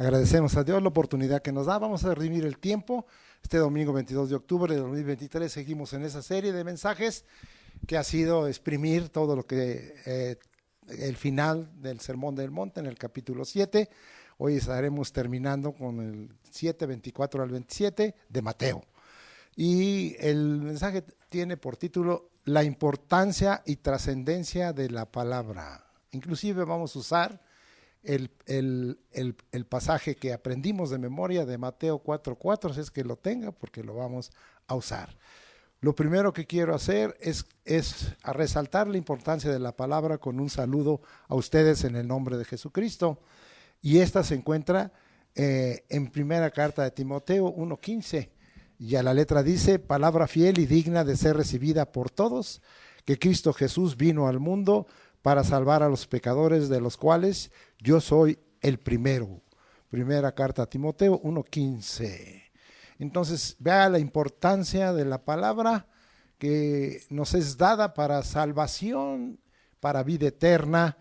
Agradecemos a Dios la oportunidad que nos da. Vamos a redimir el tiempo. Este domingo 22 de octubre de 2023 seguimos en esa serie de mensajes que ha sido exprimir todo lo que el final del Sermón del Monte en el capítulo 7. Hoy estaremos terminando con el 7, 24 al 27 de Mateo. Y el mensaje tiene por título La importancia y trascendencia de la palabra. Inclusive vamos a usar el pasaje que aprendimos de memoria de Mateo 4:4, si es que lo tenga, porque lo vamos a usar. Lo primero que quiero hacer es a resaltar la importancia de la palabra con un saludo a ustedes en el nombre de Jesucristo. Y esta se encuentra en primera carta de Timoteo 1:15. Y a la letra dice: palabra fiel y digna de ser recibida por todos, que Cristo Jesús vino al mundo para salvar a los pecadores, de los cuales yo soy el primero. Primera carta a Timoteo 1:15. Entonces, vea la importancia de la palabra que nos es dada para salvación, para vida eterna,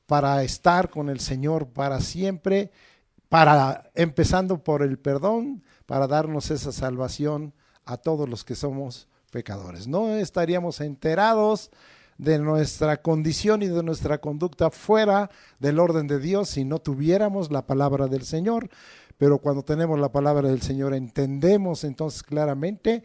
para estar con el Señor para siempre, para empezando por el perdón, para darnos esa salvación a todos los que somos pecadores. No estaríamos enterados de nuestra condición y de nuestra conducta fuera del orden de Dios si no tuviéramos la palabra del Señor. Pero cuando tenemos la palabra del Señor entendemos entonces claramente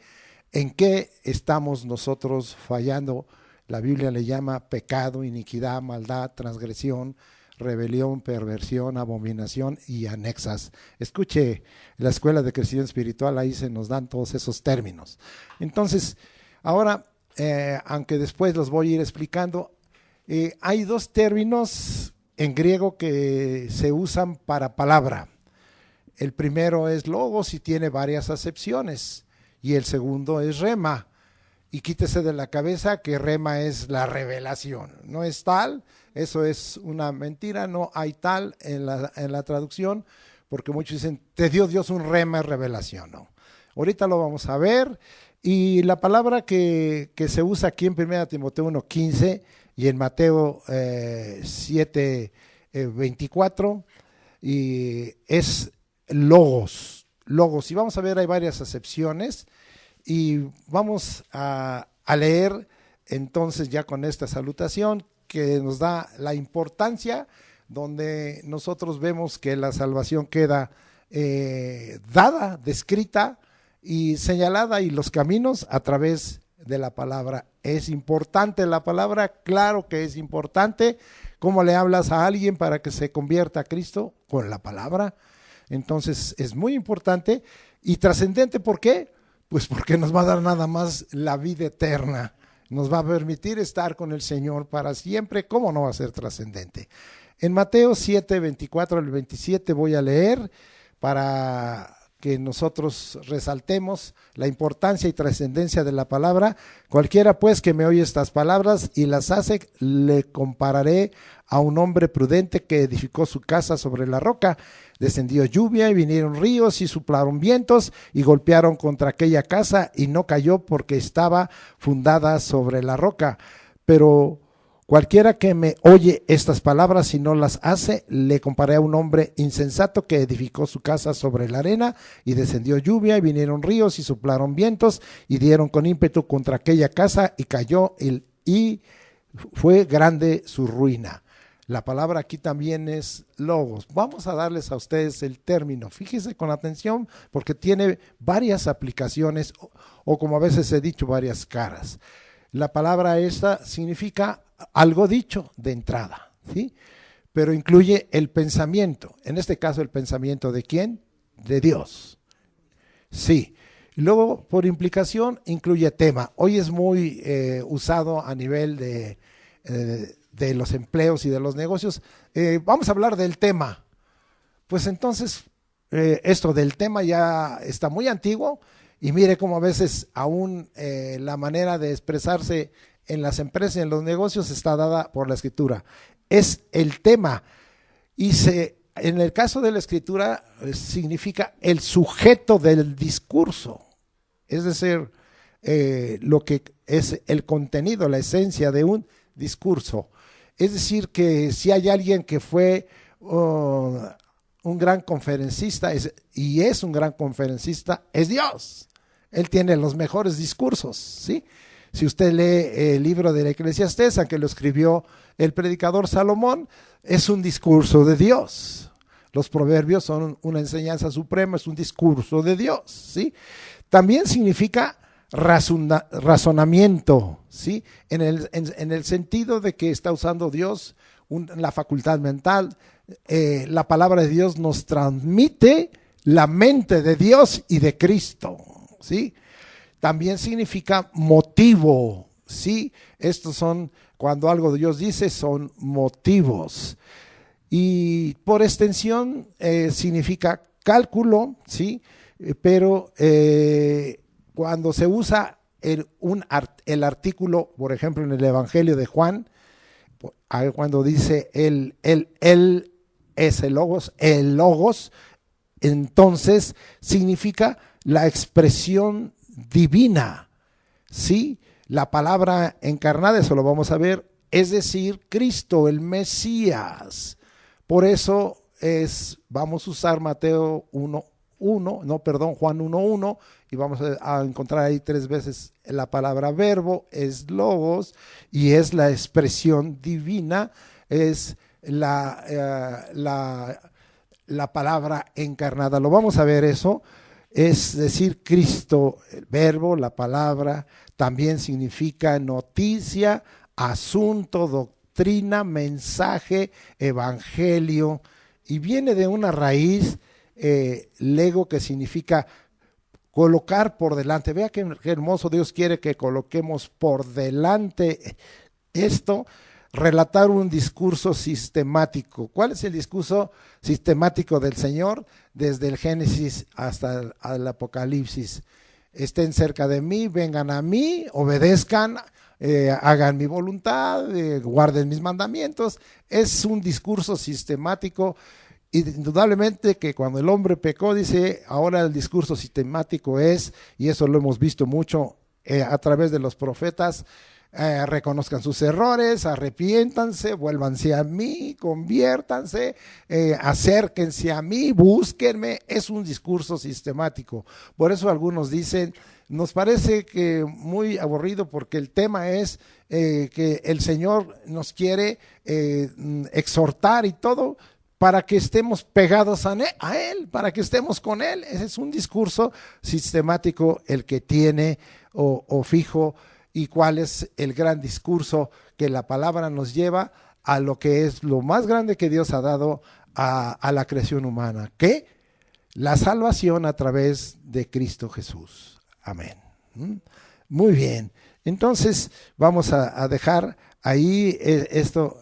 en qué estamos nosotros fallando. La Biblia le llama pecado, iniquidad, maldad, transgresión, rebelión, perversión, abominación y anexas. Escuche la Escuela de Crecimiento Espiritual, ahí se nos dan todos esos términos. Entonces, ahora, aunque después los voy a ir explicando, hay dos términos en griego que se usan para palabra. El primero es logos y tiene varias acepciones, y el segundo es rema. Y quítese de la cabeza que rema es la revelación. No es tal, eso es una mentira, no hay tal en la traducción, porque muchos dicen, te dio Dios un rema, revelación. No. Ahorita lo vamos a ver. Y la palabra que se usa aquí en 1 Timoteo 1:15 y en Mateo 7:24 y es logos. Logos. Y vamos a ver, hay varias acepciones. Y vamos a leer entonces ya con esta salutación que nos da la importancia, donde nosotros vemos que la salvación queda dada, descrita y señalada, y los caminos a través de la palabra. ¿Es importante la palabra? Claro que es importante. ¿Cómo le hablas a alguien para que se convierta a Cristo? Con la palabra. Entonces es muy importante y trascendente. ¿Por qué? Pues porque nos va a dar nada más la vida eterna, nos va a permitir estar con el Señor para siempre. ¿Cómo no va a ser trascendente? En Mateo 7, 24 al 27 voy a leer para que nosotros resaltemos la importancia y trascendencia de la palabra. Cualquiera pues que me oye estas palabras y las hace, le compararé a un hombre prudente que edificó su casa sobre la roca. Descendió lluvia y vinieron ríos y soplaron vientos y golpearon contra aquella casa y no cayó porque estaba fundada sobre la roca. Pero cualquiera que me oye estas palabras y no las hace, le comparé a un hombre insensato que edificó su casa sobre la arena, y descendió lluvia y vinieron ríos y soplaron vientos y dieron con ímpetu contra aquella casa y cayó y fue grande su ruina. La palabra aquí también es logos. Vamos a darles a ustedes el término. Fíjense con atención porque tiene varias aplicaciones o como a veces he dicho, varias caras. La palabra esta significa algo dicho de entrada, ¿sí? Pero incluye el pensamiento. En este caso, ¿el pensamiento de quién? De Dios. Sí. Y luego, por implicación, incluye tema. Hoy es muy usado a nivel de los empleos y de los negocios. Vamos a hablar del tema. Pues entonces, esto del tema ya está muy antiguo, y mire cómo a veces aún la manera de expresarse en las empresas y en los negocios está dada por la Escritura. Es el tema, y en el caso de la Escritura significa el sujeto del discurso, es decir, lo que es el contenido, la esencia de un discurso. Es decir, que si hay alguien que fue un gran conferencista, y es un gran conferencista, es Dios. Él tiene los mejores discursos, ¿sí? Si usted lee el libro de la Eclesiastés, que lo escribió el predicador Salomón, es un discurso de Dios. Los proverbios son una enseñanza suprema, es un discurso de Dios, ¿sí? También significa razonamiento, ¿sí? En el sentido de que está usando Dios la facultad mental. La palabra de Dios nos transmite la mente de Dios y de Cristo, ¿sí? También significa motivo, ¿sí? Estos son, cuando algo Dios dice, son motivos. Y por extensión significa cálculo, ¿sí? Pero cuando se usa el artículo, por ejemplo, en el Evangelio de Juan, cuando dice él es el logos, entonces significa la expresión divina, ¿sí? La palabra encarnada, eso lo vamos a ver, es decir, Cristo, el Mesías. Por eso vamos a usar Juan 1:1, y vamos a encontrar ahí 3 veces la palabra verbo, es logos, y es la expresión divina, es la palabra encarnada. Lo vamos a ver eso, es decir, Cristo, el verbo, la palabra, también significa noticia, asunto, doctrina, mensaje, evangelio, y viene de una raíz, lego, que significa colocar por delante. Vea qué hermoso, Dios quiere que coloquemos por delante esto, relatar un discurso sistemático. ¿Cuál es el discurso sistemático del Señor? Desde el Génesis hasta el Apocalipsis. Estén cerca de mí, vengan a mí, obedezcan, hagan mi voluntad, guarden mis mandamientos. Es un discurso sistemático. Indudablemente que cuando el hombre pecó, dice, ahora el discurso sistemático es, y eso lo hemos visto mucho a través de los profetas, reconozcan sus errores, arrepiéntanse, vuélvanse a mí, conviértanse, acérquense a mí, búsquenme. Es un discurso sistemático. Por eso algunos dicen, nos parece que muy aburrido, porque el tema es que el Señor nos quiere exhortar y todo, para que estemos pegados a Él, para que estemos con Él. Ese es un discurso sistemático el que tiene o fijo. ¿Y cuál es el gran discurso? Que la palabra nos lleva a lo que es lo más grande que Dios ha dado a la creación humana, que la salvación a través de Cristo Jesús. Amén. Muy bien. Entonces vamos a dejar ahí esto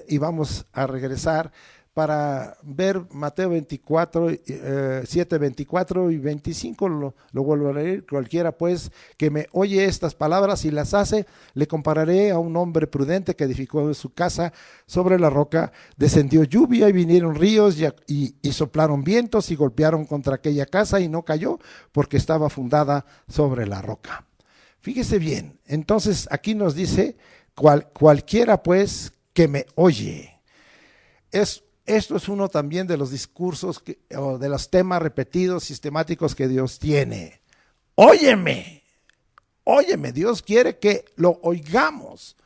y vamos a regresar para ver Mateo 24, 7, 24 y 25, lo vuelvo a leer. Cualquiera pues que me oye estas palabras y las hace, le compararé a un hombre prudente que edificó su casa sobre la roca. Descendió lluvia y vinieron ríos y soplaron vientos y golpearon contra aquella casa y no cayó, porque estaba fundada sobre la roca. Fíjese bien, entonces aquí nos dice, cualquiera pues que me oye. Esto es uno también de los discursos o de los temas repetidos, sistemáticos que Dios tiene. Óyeme, Dios quiere que lo oigamos.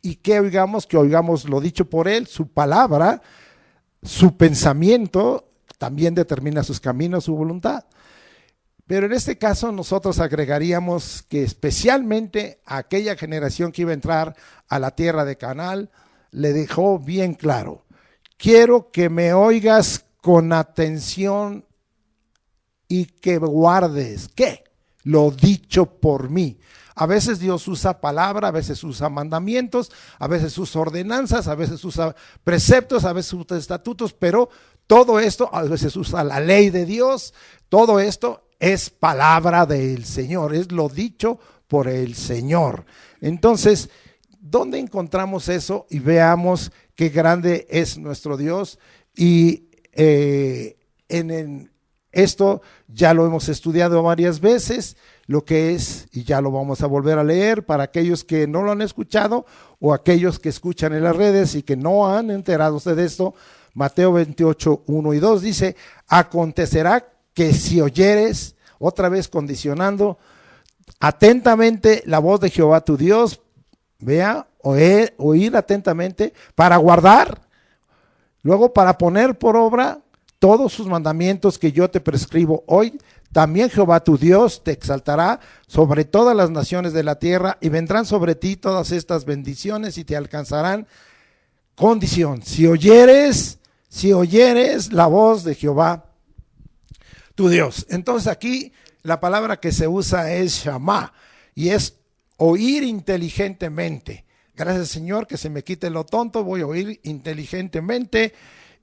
¿Y que oigamos? Que oigamos lo dicho por Él, su palabra, su pensamiento, también determina sus caminos, su voluntad. Pero en este caso nosotros agregaríamos que especialmente a aquella generación que iba a entrar a la tierra de Canaán, le dejó bien claro: quiero que me oigas con atención y que guardes, ¿qué? Lo dicho por mí. A veces Dios usa palabra, a veces usa mandamientos, a veces usa ordenanzas, a veces usa preceptos, a veces usa estatutos, pero todo esto, a veces usa la ley de Dios. Todo esto es palabra del Señor, es lo dicho por el Señor. Entonces, ¿dónde encontramos eso? Y veamos qué grande es nuestro Dios. Y esto ya lo hemos estudiado varias veces, lo que es, y ya lo vamos a volver a leer para aquellos que no lo han escuchado o aquellos que escuchan en las redes y que no han enterado de esto, Mateo 28, 1 y 2 dice, acontecerá que si oyeres, otra vez condicionando, atentamente la voz de Jehová tu Dios, vea, oír atentamente, para guardar, luego para poner por obra todos sus mandamientos que yo te prescribo hoy, también Jehová tu Dios te exaltará sobre todas las naciones de la tierra y vendrán sobre ti todas estas bendiciones y te alcanzarán. Condición, si oyeres la voz de Jehová tu Dios. Entonces aquí la palabra que se usa es Shama y es oír inteligentemente. Gracias Señor que se me quite lo tonto, voy a oír inteligentemente.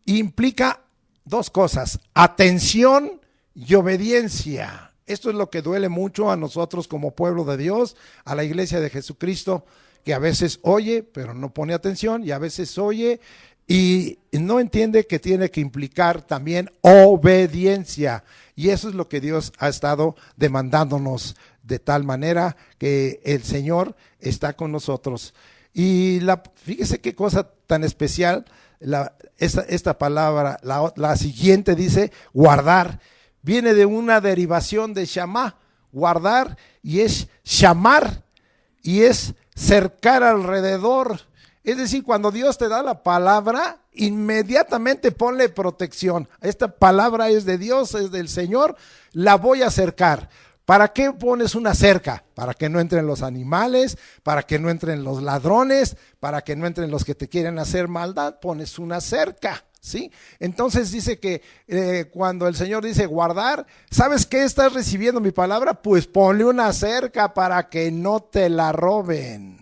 Implica dos cosas, atención y obediencia. Esto es lo que duele mucho a nosotros como pueblo de Dios, a la iglesia de Jesucristo, que a veces oye pero no pone atención y a veces oye y no entiende que tiene que implicar también obediencia. Y eso es lo que Dios ha estado demandándonos, de tal manera que el Señor está con nosotros. Y fíjese qué cosa tan especial, esta palabra, la siguiente dice guardar, viene de una derivación de Shama, guardar, y es shamar, y es cercar alrededor. Es decir, cuando Dios te da la palabra, inmediatamente ponle protección. Esta palabra es de Dios, es del Señor, la voy a cercar. ¿Para qué pones una cerca? Para que no entren los animales, para que no entren los ladrones, para que no entren los que te quieren hacer maldad, pones una cerca, ¿sí? Entonces dice que cuando el Señor dice guardar, ¿sabes qué estás recibiendo mi palabra? Pues ponle una cerca para que no te la roben,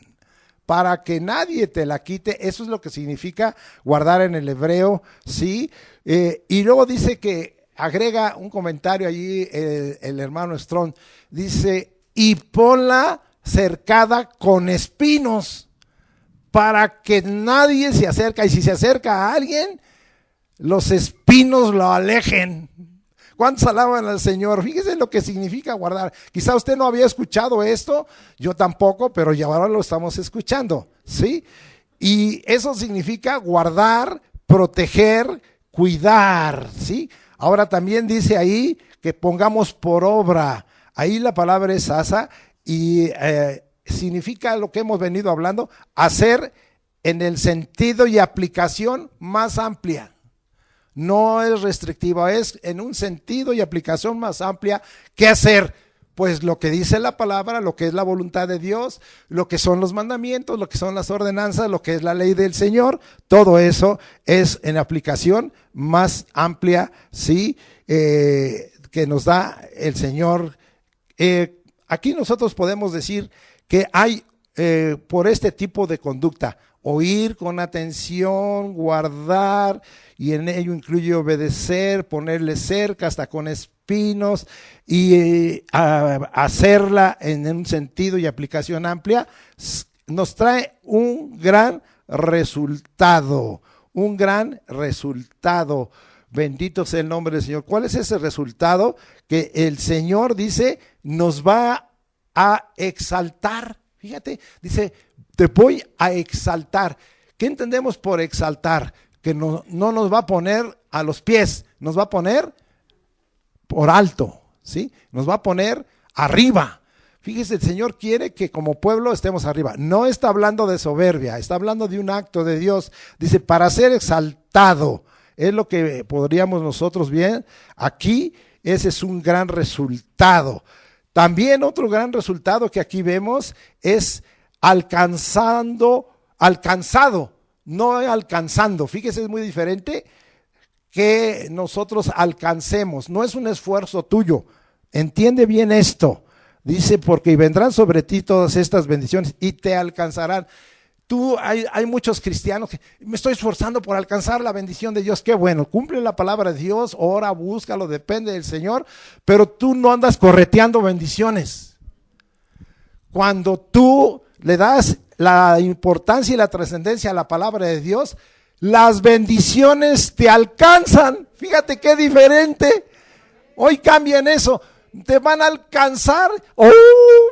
para que nadie te la quite. Eso es lo que significa guardar en el hebreo, ¿sí? Y luego dice que agrega un comentario allí el hermano Strong, dice, y ponla cercada con espinos para que nadie se acerque, y si se acerca a alguien, los espinos lo alejen. ¿Cuántos alaban al Señor? Fíjese lo que significa guardar. Quizá usted no había escuchado esto, yo tampoco, pero ya ahora lo estamos escuchando, ¿sí? Y eso significa guardar, proteger, cuidar, ¿sí? Ahora también dice ahí que pongamos por obra. Ahí la palabra es asa y significa lo que hemos venido hablando, hacer en el sentido y aplicación más amplia. No es restrictiva, es en un sentido y aplicación más amplia. ¿Qué hacer? Pues lo que dice la palabra, lo que es la voluntad de Dios, lo que son los mandamientos, lo que son las ordenanzas, lo que es la ley del Señor, todo eso es en aplicación más amplia, ¿sí? Que nos da el Señor. Aquí nosotros podemos decir que hay por este tipo de conducta, oír con atención, guardar, y en ello incluye obedecer, ponerle cerca hasta con espinos y hacerla en un sentido y aplicación amplia, nos trae un gran resultado, un gran resultado. Bendito sea el nombre del Señor. ¿Cuál es ese resultado? Que el Señor dice, nos va a exaltar. Fíjate, dice, te voy a exaltar. ¿Qué entendemos por exaltar? Que no nos va a poner a los pies, nos va a poner por alto, ¿sí? Nos va a poner arriba. Fíjese, el Señor quiere que como pueblo estemos arriba. No está hablando de soberbia, está hablando de un acto de Dios. Dice, para ser exaltado, es lo que podríamos nosotros ver aquí. Ese es un gran resultado. También otro gran resultado que aquí vemos es alcanzado, no alcanzando. Fíjese, es muy diferente que nosotros alcancemos, no es un esfuerzo tuyo. Entiende bien esto. Dice, porque vendrán sobre ti todas estas bendiciones y te alcanzarán. Hay muchos cristianos que me estoy esforzando por alcanzar la bendición de Dios. Qué bueno, cumple la palabra de Dios, ora, búscalo, depende del Señor, pero tú no andas correteando bendiciones. Cuando tú le das la importancia y la trascendencia a la palabra de Dios, las bendiciones te alcanzan. Fíjate qué diferente. Hoy cambian eso. te van a alcanzar. ¡Oh,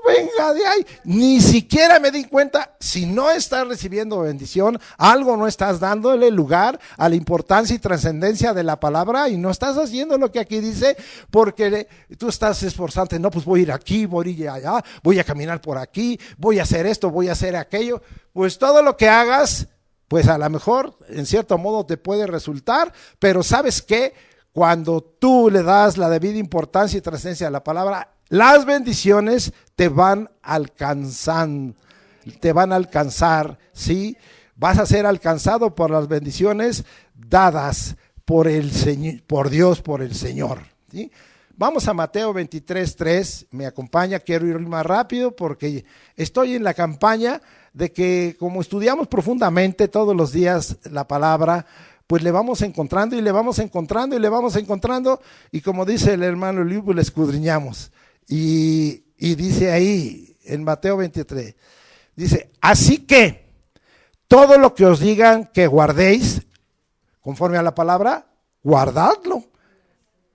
venga de ahí! Ni siquiera me di cuenta. Si no estás recibiendo bendición, algo no estás dándole lugar a la importancia y trascendencia de la palabra y no estás haciendo lo que aquí dice, porque tú estás esforzándote. No, pues voy a ir aquí, voy a ir allá, voy a caminar por aquí, voy a hacer esto, voy a hacer aquello. Pues todo lo que hagas, pues a lo mejor en cierto modo te puede resultar, pero ¿sabes qué? Cuando tú le das la debida importancia y trascendencia a la palabra, las bendiciones te van alcanzando, te van a alcanzar, ¿sí? Vas a ser alcanzado por las bendiciones dadas por el Señor, por Dios, por el Señor, ¿sí? Vamos a Mateo 23:3, me acompaña, quiero ir más rápido porque estoy en la campaña de que como estudiamos profundamente todos los días la palabra, pues le vamos encontrando y le vamos encontrando y le vamos encontrando, y como dice el hermano Liu, pues le escudriñamos. Y dice ahí en Mateo 23, dice, así que todo lo que os digan que guardéis conforme a la palabra, guardadlo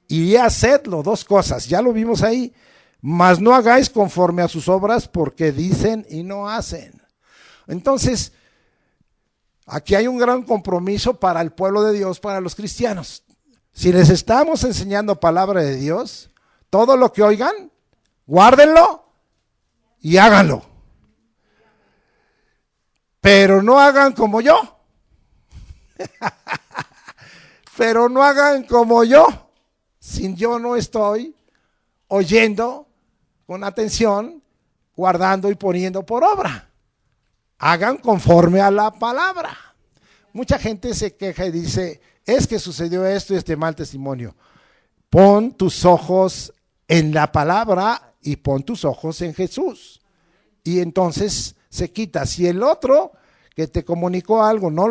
y hacedlo. Dos cosas, ya lo vimos ahí, mas no hagáis conforme a sus obras, porque dicen y no hacen. Entonces, aquí hay un gran compromiso para el pueblo de Dios, para los cristianos. Si les estamos enseñando palabra de Dios, todo lo que oigan, guárdenlo y háganlo. Pero no hagan como yo. Pero no hagan como yo. Si yo no estoy oyendo con atención, guardando y poniendo por obra. Hagan conforme a la palabra. Mucha gente se queja y dice, es que sucedió esto y este mal testimonio. Pon tus ojos en la palabra y pon tus ojos en Jesús. Y entonces se quita. Si el otro que te comunicó algo no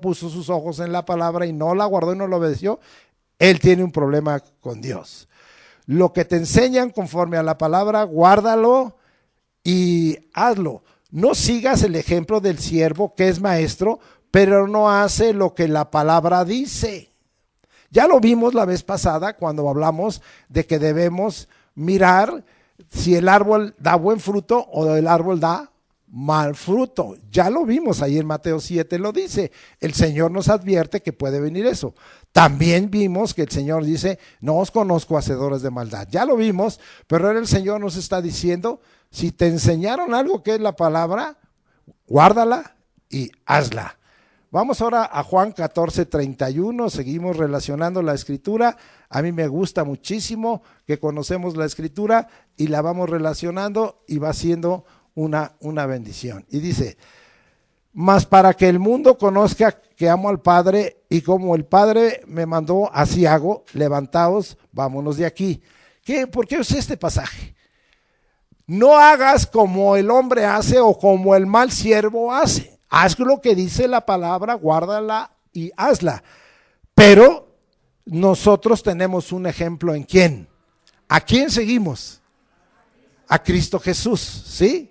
puso sus ojos en la palabra y no la guardó y no lo obedeció, él tiene un problema con Dios. Lo que te enseñan conforme a la palabra, guárdalo y hazlo. No sigas el ejemplo del siervo que es maestro, pero no hace lo que la palabra dice. Ya lo vimos la vez pasada cuando hablamos de que debemos mirar si el árbol da buen fruto o el árbol da mal fruto. Ya lo vimos ahí en Mateo 7, lo dice. El Señor nos advierte que puede venir eso. También vimos que el Señor dice, no os conozco hacedores de maldad. Ya lo vimos, pero ahora el Señor nos está diciendo, si te enseñaron algo que es la palabra, guárdala y hazla. Vamos ahora a Juan 14:31, seguimos relacionando la escritura. A mí me gusta muchísimo que conocemos la escritura y la vamos relacionando y va siendo una bendición. Y dice, mas para que el mundo conozca que amo al Padre y como el Padre me mandó, así hago, levantaos, vámonos de aquí. ¿Por qué usé este pasaje? No hagas como el hombre hace o como el mal siervo hace. Haz lo que dice la palabra, guárdala y hazla. Pero nosotros tenemos un ejemplo en quién. ¿A quién seguimos? A Cristo Jesús, ¿sí?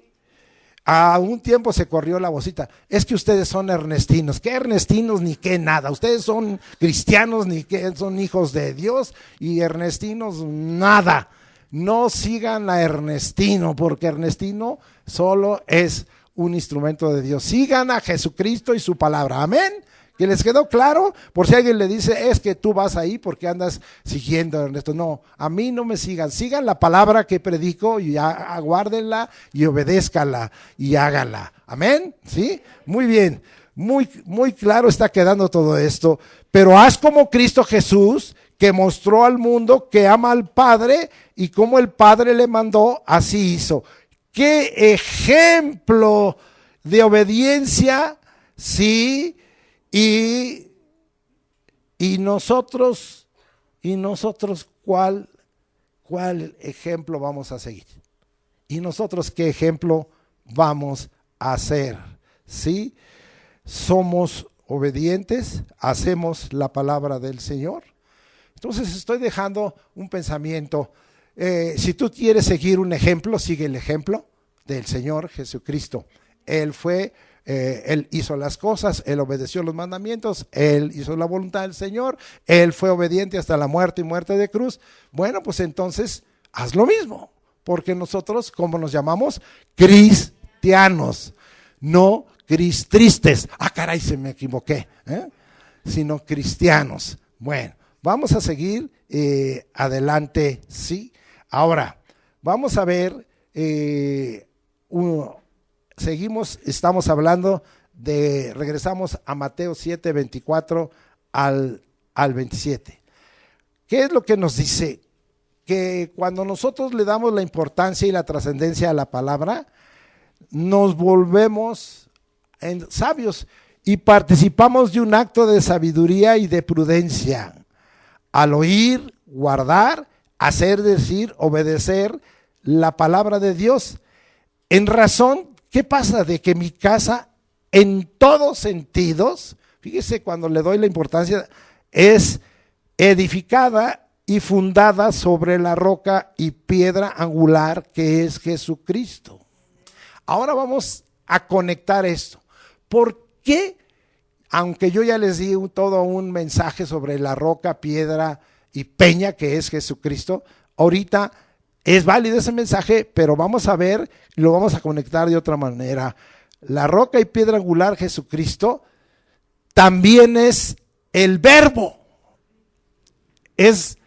A un tiempo se corrió la vocita, es que ustedes son ernestinos. ¿Qué ernestinos ni qué nada? Ustedes son cristianos ni que son hijos de Dios y ernestinos nada. No sigan a Ernestino, porque Ernestino solo es un instrumento de Dios. Sigan a Jesucristo y su palabra. Amén. ¿Que les quedó claro? Por si alguien le dice, es que tú vas ahí porque andas siguiendo a Ernesto. No, a mí no me sigan. Sigan la palabra que predico y aguárdenla y obedézcala y háganla. Amén. ¿Sí? Muy bien. Muy, muy claro está quedando todo esto. Pero haz como Cristo Jesús, que mostró al mundo que ama al Padre y como el Padre le mandó, así hizo. ¡Qué ejemplo de obediencia! Sí. Y nosotros, ¿cuál ejemplo vamos a seguir? ¿Y nosotros qué ejemplo vamos a hacer? ¿Sí? ¿Somos obedientes? ¿Hacemos la palabra del Señor? Entonces estoy dejando un pensamiento. Si tú quieres seguir un ejemplo, sigue el ejemplo del Señor Jesucristo. Él fue Él hizo las cosas, Él obedeció los mandamientos, Él hizo la voluntad del Señor, Él fue obediente hasta la muerte y muerte de cruz. Bueno, pues entonces haz lo mismo, porque nosotros, ¿cómo nos llamamos? Cristianos, no cristristes. Ah, caray, se me equivoqué, sino cristianos. Bueno, vamos a seguir adelante, ¿sí? Ahora, vamos a ver, estamos hablando regresamos a Mateo 7, 24 al 27. ¿Qué es lo que nos dice? Que cuando nosotros le damos la importancia y la trascendencia a la palabra, nos volvemos sabios y participamos de un acto de sabiduría y de prudencia. Al oír, guardar, hacer, decir, obedecer la palabra de Dios. En razón, ¿qué pasa? De que mi casa, en todos sentidos, fíjese cuando le doy la importancia, es edificada y fundada sobre la roca y piedra angular que es Jesucristo. Ahora vamos a conectar esto. ¿Por qué? Aunque yo ya les di todo un mensaje sobre la roca, piedra y peña que es Jesucristo, ahorita es válido ese mensaje, pero vamos a ver, lo vamos a conectar de otra manera. La roca y piedra angular Jesucristo también es el verbo, es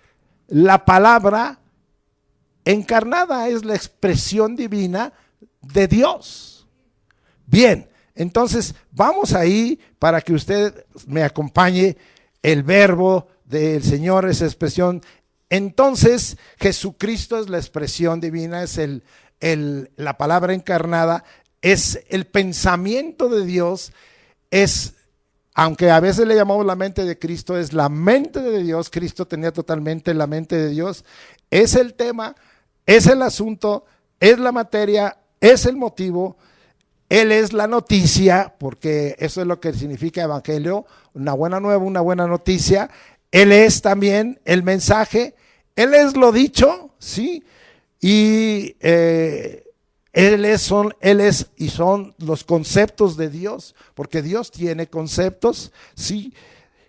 la palabra encarnada, es la expresión divina de Dios. Bien, entonces vamos ahí para que usted me acompañe. El verbo del Señor, esa expresión. Entonces Jesucristo es la expresión divina, es la palabra encarnada, es el pensamiento de Dios, aunque a veces le llamamos la mente de Cristo, es la mente de Dios. Cristo tenía totalmente la mente de Dios. Es el tema, es el asunto, es la materia, es el motivo. Él es la noticia, porque eso es lo que significa evangelio, una buena nueva, una buena noticia. Él es también el mensaje, Él es lo dicho, ¿sí? Y son los conceptos de Dios, porque Dios tiene conceptos, ¿sí?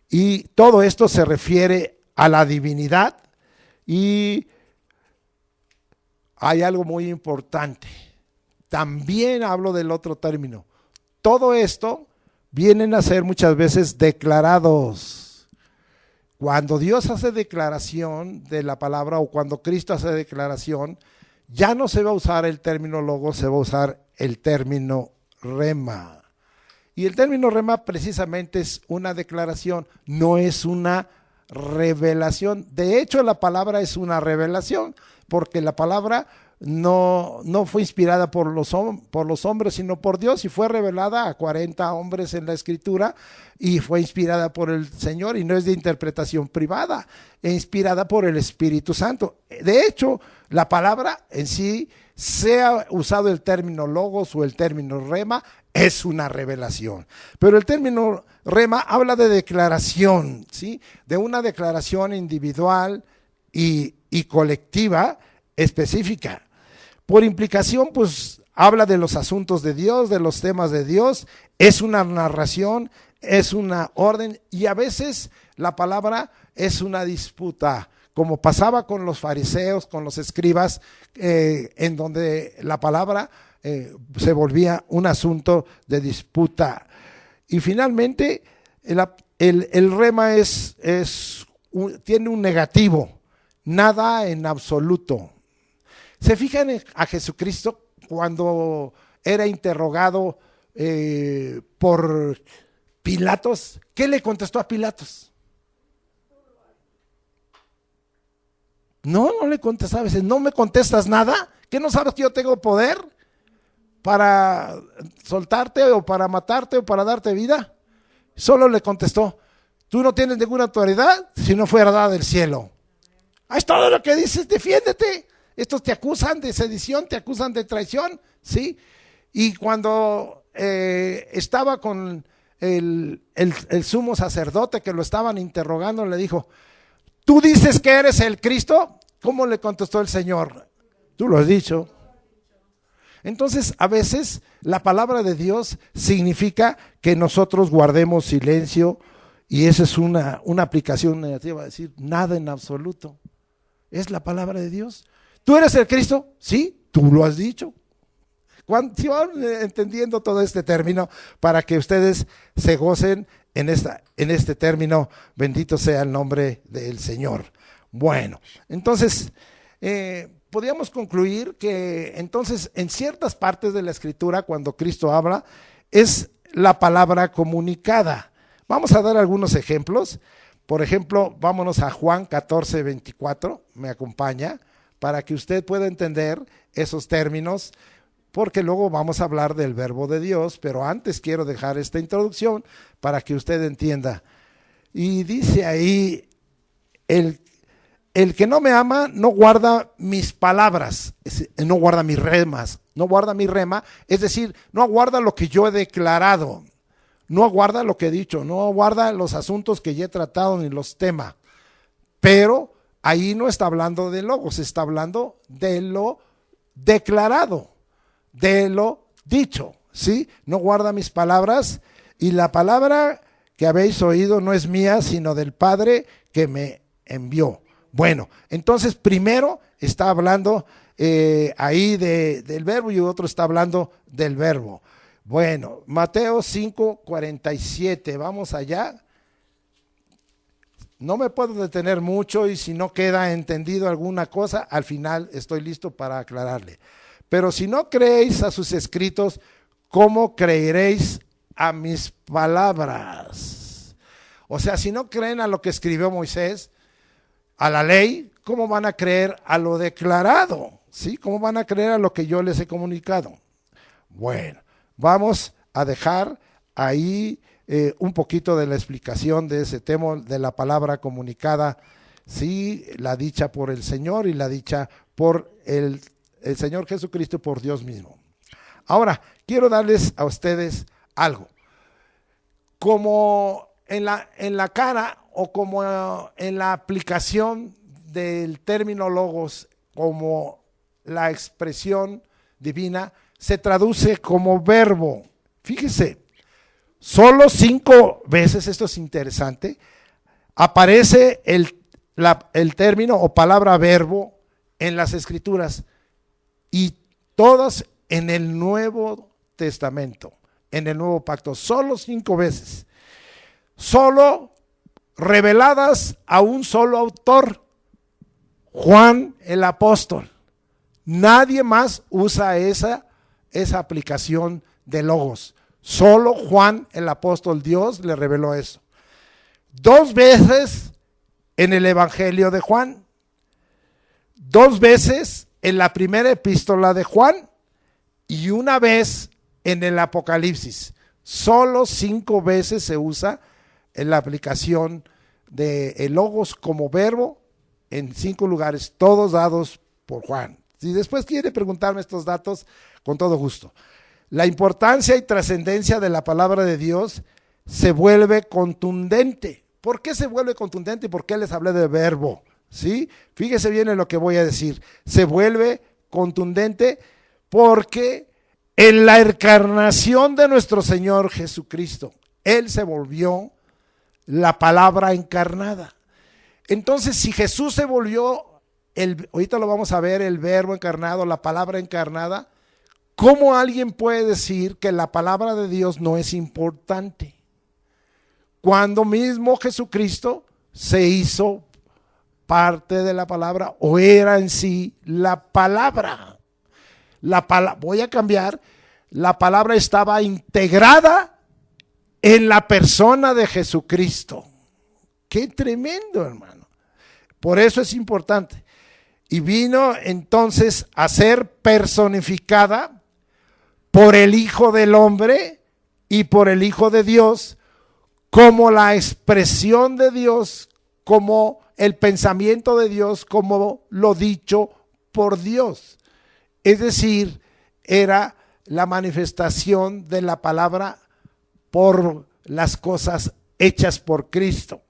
Y todo esto se refiere a la divinidad. Y hay algo muy importante. También hablo del otro término. Todo esto vienen a ser muchas veces declarados. Cuando Dios hace declaración de la palabra o cuando Cristo hace declaración, ya no se va a usar el término logos, se va a usar el término rema. Y el término rema precisamente es una declaración, no es una revelación. De hecho, la palabra es una revelación, porque la palabra no fue inspirada por los hombres, sino por Dios, y fue revelada a 40 hombres en la Escritura, y fue inspirada por el Señor, y no es de interpretación privada, es inspirada por el Espíritu Santo. De hecho, la palabra en sí, sea usado el término logos o el término rema, es una revelación. Pero el término rema habla de declaración, ¿sí? De una declaración individual y colectiva específica. Por implicación, pues habla de los asuntos de Dios, de los temas de Dios, es una narración, es una orden, y a veces la palabra es una disputa, como pasaba con los fariseos, con los escribas, en donde la palabra se volvía un asunto de disputa. Y finalmente el rema tiene un negativo, nada en absoluto. ¿Se fijan a Jesucristo cuando era interrogado por Pilatos? ¿Qué le contestó a Pilatos? No le contestaba. Dice, ¿no me contestas nada? ¿Qué no sabes que yo tengo poder para soltarte o para matarte o para darte vida? Solo le contestó, tú no tienes ninguna autoridad si no fuera dada del cielo. Es todo lo que dices, defiéndete. Estos te acusan de sedición, te acusan de traición, ¿sí? Y cuando estaba con el sumo sacerdote que lo estaban interrogando, le dijo, ¿tú dices que eres el Cristo? ¿Cómo le contestó el Señor? Tú lo has dicho. Entonces, a veces la palabra de Dios significa que nosotros guardemos silencio, y esa es una aplicación negativa, decir nada en absoluto. Es la palabra de Dios. ¿Tú eres el Cristo? Sí, tú lo has dicho. Si van entendiendo todo este término, para que ustedes se gocen en este término, bendito sea el nombre del Señor. Bueno, entonces, podríamos concluir que entonces en ciertas partes de la Escritura, cuando Cristo habla, es la palabra comunicada. Vamos a dar algunos ejemplos. Por ejemplo, vámonos a Juan 14:24, me acompaña, para que usted pueda entender esos términos, porque luego vamos a hablar del verbo de Dios, pero antes quiero dejar esta introducción para que usted entienda. Y dice ahí, el que no me ama no guarda mis palabras, no guarda mis remas, no guarda mi rema, es decir, no aguarda lo que yo he declarado, no aguarda lo que he dicho, no aguarda los asuntos que ya he tratado ni los temas. Pero ahí no está hablando de logos, está hablando de lo declarado, de lo dicho, ¿sí? No guarda mis palabras, y la palabra que habéis oído no es mía, sino del Padre que me envió. Bueno, entonces primero está hablando ahí del verbo, y otro está hablando del verbo. Bueno, Mateo 5:47, vamos allá. No me puedo detener mucho, y si no queda entendido alguna cosa, al final estoy listo para aclararle. Pero si no creéis a sus escritos, ¿cómo creeréis a mis palabras? O sea, si no creen a lo que escribió Moisés, a la ley, ¿cómo van a creer a lo declarado? ¿Sí? ¿Cómo van a creer a lo que yo les he comunicado? Bueno, vamos a dejar ahí un poquito de la explicación de ese tema, de la palabra comunicada, sí, la dicha por el Señor y la dicha por el Señor Jesucristo, por Dios mismo. Ahora, quiero darles a ustedes algo. Como en la cara, o como en la aplicación del término logos, como la expresión divina, se traduce como verbo. Fíjese, solo 5 veces, esto es interesante, aparece el término o palabra verbo en las Escrituras, y todas en el Nuevo Testamento, en el Nuevo Pacto, solo 5 veces, solo reveladas a un solo autor, Juan el apóstol. Nadie más usa esa aplicación de logos, solo Juan el apóstol, Dios le reveló eso. 2 veces en el Evangelio de Juan, 2 veces en la primera epístola de Juan, y 1 vez en el Apocalipsis. Solo 5 veces se usa en la aplicación de el logos como verbo, en 5 lugares, todos dados por Juan. Si después quiere preguntarme estos datos, con todo gusto. La importancia y trascendencia de la palabra de Dios se vuelve contundente. ¿Por qué se vuelve contundente y por qué les hablé de verbo? ¿Sí? Fíjese bien en lo que voy a decir. Se vuelve contundente porque en la encarnación de nuestro Señor Jesucristo, Él se volvió la palabra encarnada. Entonces, si Jesús se volvió, ahorita lo vamos a ver, el verbo encarnado, la palabra encarnada, ¿cómo alguien puede decir que la palabra de Dios no es importante? Cuando mismo Jesucristo se hizo parte de la palabra, o era en sí la palabra. Voy a cambiar, la palabra estaba integrada en la persona de Jesucristo. Qué tremendo, hermano. Por eso es importante. Y vino entonces a ser personificada por el Hijo del Hombre y por el Hijo de Dios, como la expresión de Dios, como el pensamiento de Dios, como lo dicho por Dios. Es decir, era la manifestación de la palabra por las cosas hechas por Cristo.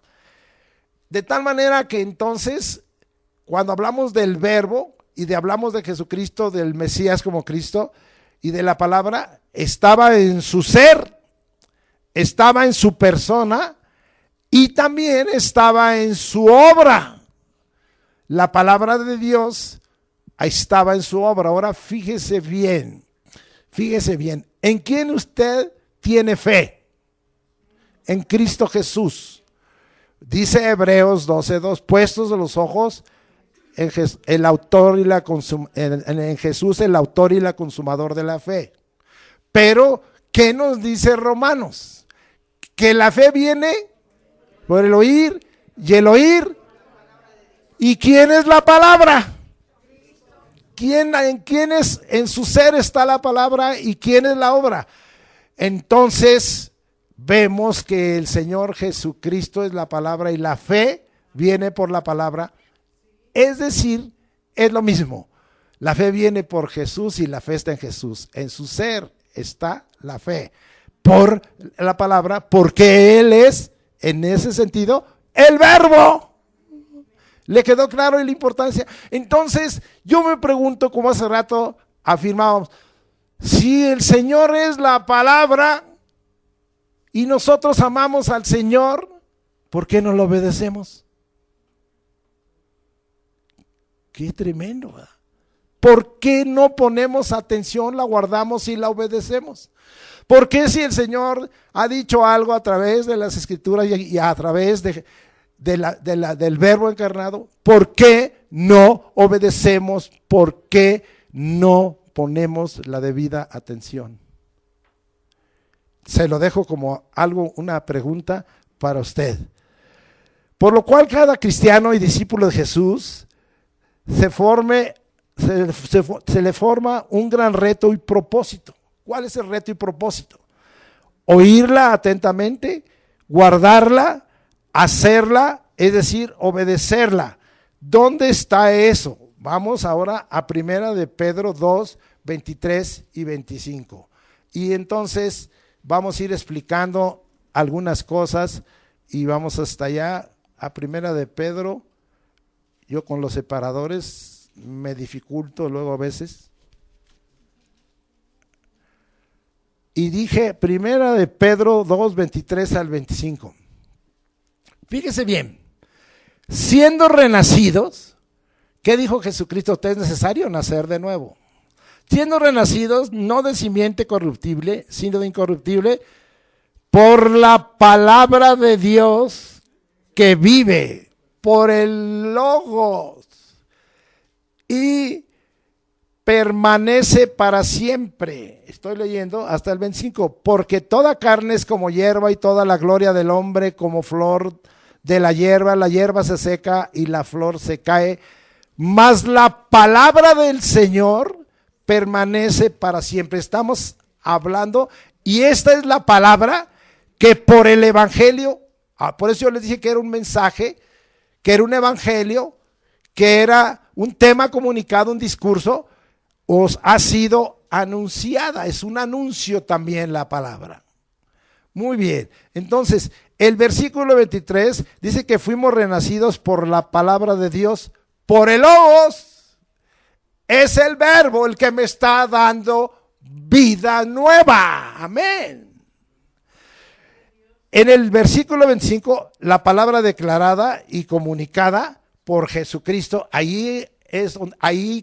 De tal manera que entonces, cuando hablamos del verbo y hablamos de Jesucristo, del Mesías como Cristo, y de la palabra estaba en su ser, estaba en su persona y también estaba en su obra. La palabra de Dios estaba en su obra. Ahora fíjese bien, ¿en quién usted tiene fe? En Cristo Jesús. Dice Hebreos 12:2, puestos de los ojos en Jesús, el autor y en Jesús, el autor y la consumador de la fe. Pero, ¿qué nos dice Romanos? Que la fe viene por el oír y el oír. ¿Y quién es la palabra? En su ser está la palabra y quién es la obra? Entonces, vemos que el Señor Jesucristo es la palabra y la fe viene por la palabra. Es decir, es lo mismo. La fe viene por Jesús y la fe está en Jesús. En su ser está la fe por la palabra, porque Él es, en ese sentido, el verbo. ¿Le quedó claro la importancia? Entonces, yo me pregunto, como hace rato afirmábamos, si el Señor es la palabra y nosotros amamos al Señor, ¿por qué no lo obedecemos? Qué tremendo, ¿verdad? ¿Por qué no ponemos atención, la guardamos y la obedecemos? ¿Por qué si el Señor ha dicho algo a través de las Escrituras y a través del Verbo encarnado, ¿por qué no obedecemos? ¿Por qué no ponemos la debida atención? Se lo dejo como una pregunta para usted. Por lo cual cada cristiano y discípulo de Jesús se le forma un gran reto y propósito. ¿Cuál es el reto y propósito? Oírla atentamente, guardarla, hacerla, es decir, obedecerla. ¿Dónde está eso? Vamos ahora a 1 de Pedro 2, 23 y 25. Y entonces vamos a ir explicando algunas cosas y vamos hasta allá a 1 de Pedro. Yo con los separadores me dificulto luego a veces. Y dije 1 de Pedro 2, 23 al 25. Fíjese bien, siendo renacidos, ¿qué dijo Jesucristo? Te es necesario nacer de nuevo. Siendo renacidos, no de simiente corruptible, sino de incorruptible, por la palabra de Dios que vive, por el Logos, y permanece para siempre. Estoy leyendo hasta el 25. Porque toda carne es como hierba y toda la gloria del hombre como flor de la hierba se seca y la flor se cae, mas la palabra del Señor permanece para siempre. Estamos hablando, y esta es la palabra que por el evangelio, por eso yo les dije que era un mensaje, que era un evangelio, que era un tema comunicado, un discurso, os ha sido anunciada. Es un anuncio también la palabra. Muy bien, entonces el versículo 23 dice que fuimos renacidos por la palabra de Dios, por el Logos. Es el verbo el que me está dando vida nueva. Amén. En el versículo 25, la palabra declarada y comunicada por Jesucristo, ahí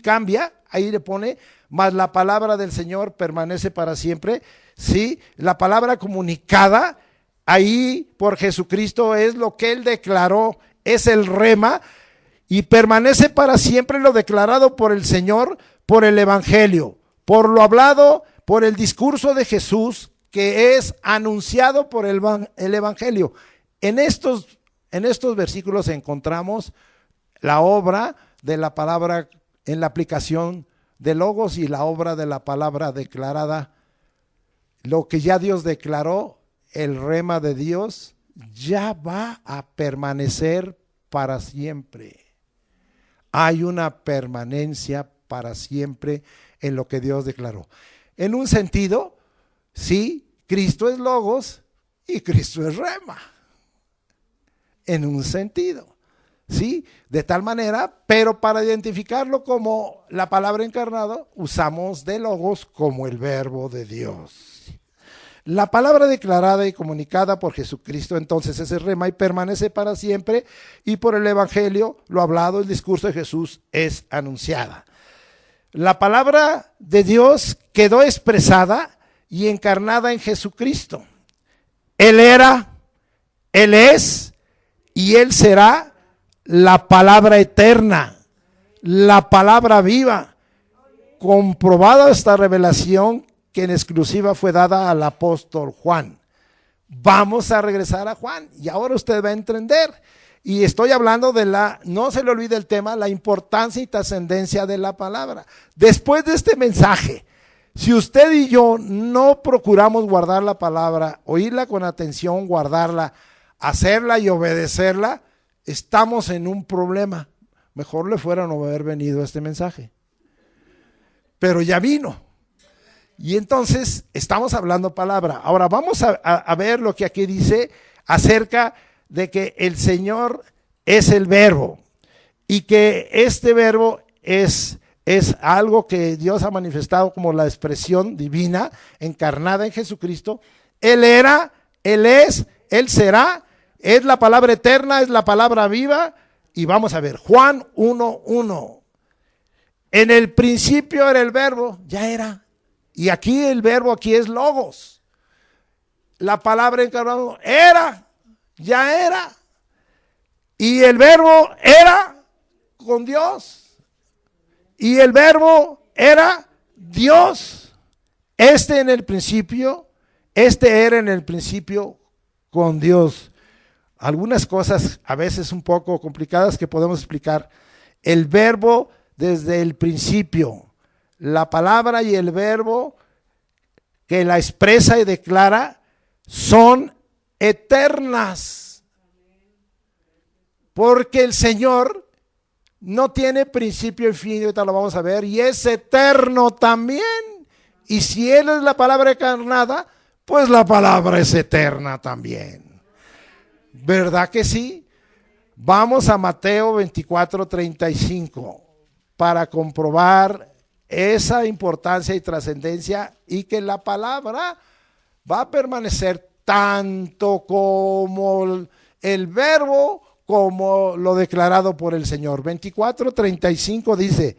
cambia, ahí le pone, mas la palabra del Señor permanece para siempre. Sí, la palabra comunicada ahí por Jesucristo es lo que Él declaró, es el rema, y permanece para siempre lo declarado por el Señor, por el evangelio, por lo hablado, por el discurso de Jesús, que es anunciado por el evangelio. En estos versículos encontramos la obra de la palabra en la aplicación de Logos y la obra de la palabra declarada. Lo que ya Dios declaró, el rema de Dios, ya va a permanecer para siempre. Hay una permanencia para siempre en lo que Dios declaró. En un sentido, sí, Cristo es Logos y Cristo es rema. En un sentido, ¿sí? De tal manera, pero para identificarlo como la palabra encarnada, usamos de logos como el verbo de Dios. La palabra declarada y comunicada por Jesucristo entonces es el rema y permanece para siempre, y por el evangelio, lo hablado, el discurso de Jesús es anunciada. La palabra de Dios quedó expresada y encarnada en Jesucristo. Él era, Él es y Él será la palabra eterna, la palabra viva, comprobada esta revelación que en exclusiva fue dada al apóstol Juan. Vamos a regresar a Juan y ahora usted va a entender. Y estoy hablando de no se le olvide el tema, la importancia y trascendencia de la palabra. Después de este mensaje, si usted y yo no procuramos guardar la palabra, oírla con atención, guardarla, hacerla y obedecerla, estamos en un problema. Mejor le fuera no haber venido este mensaje. Pero ya vino. Y entonces estamos hablando palabra. Ahora vamos a ver lo que aquí dice acerca de que el Señor es el verbo y que este verbo es algo que Dios ha manifestado como la expresión divina encarnada en Jesucristo. Él era, Él es, Él será, es la palabra eterna, es la palabra viva. Y vamos a ver, Juan 1:1. En el principio era el verbo, ya era. Y aquí el verbo aquí es logos. La palabra encarnada era, ya era. Y el verbo era con Dios. Y el verbo era Dios. Este era en el principio con Dios. Algunas cosas a veces un poco complicadas que podemos explicar. El verbo desde el principio. La palabra y el verbo que la expresa y declara son eternas. Porque el Señor no tiene principio y fin, ahorita lo vamos a ver, y es eterno también. Y si Él es la palabra encarnada, pues la palabra es eterna también. ¿Verdad que sí? Vamos a Mateo 24:35 para comprobar esa importancia y trascendencia y que la palabra va a permanecer tanto como el verbo como lo declarado por el Señor. 24:35 dice: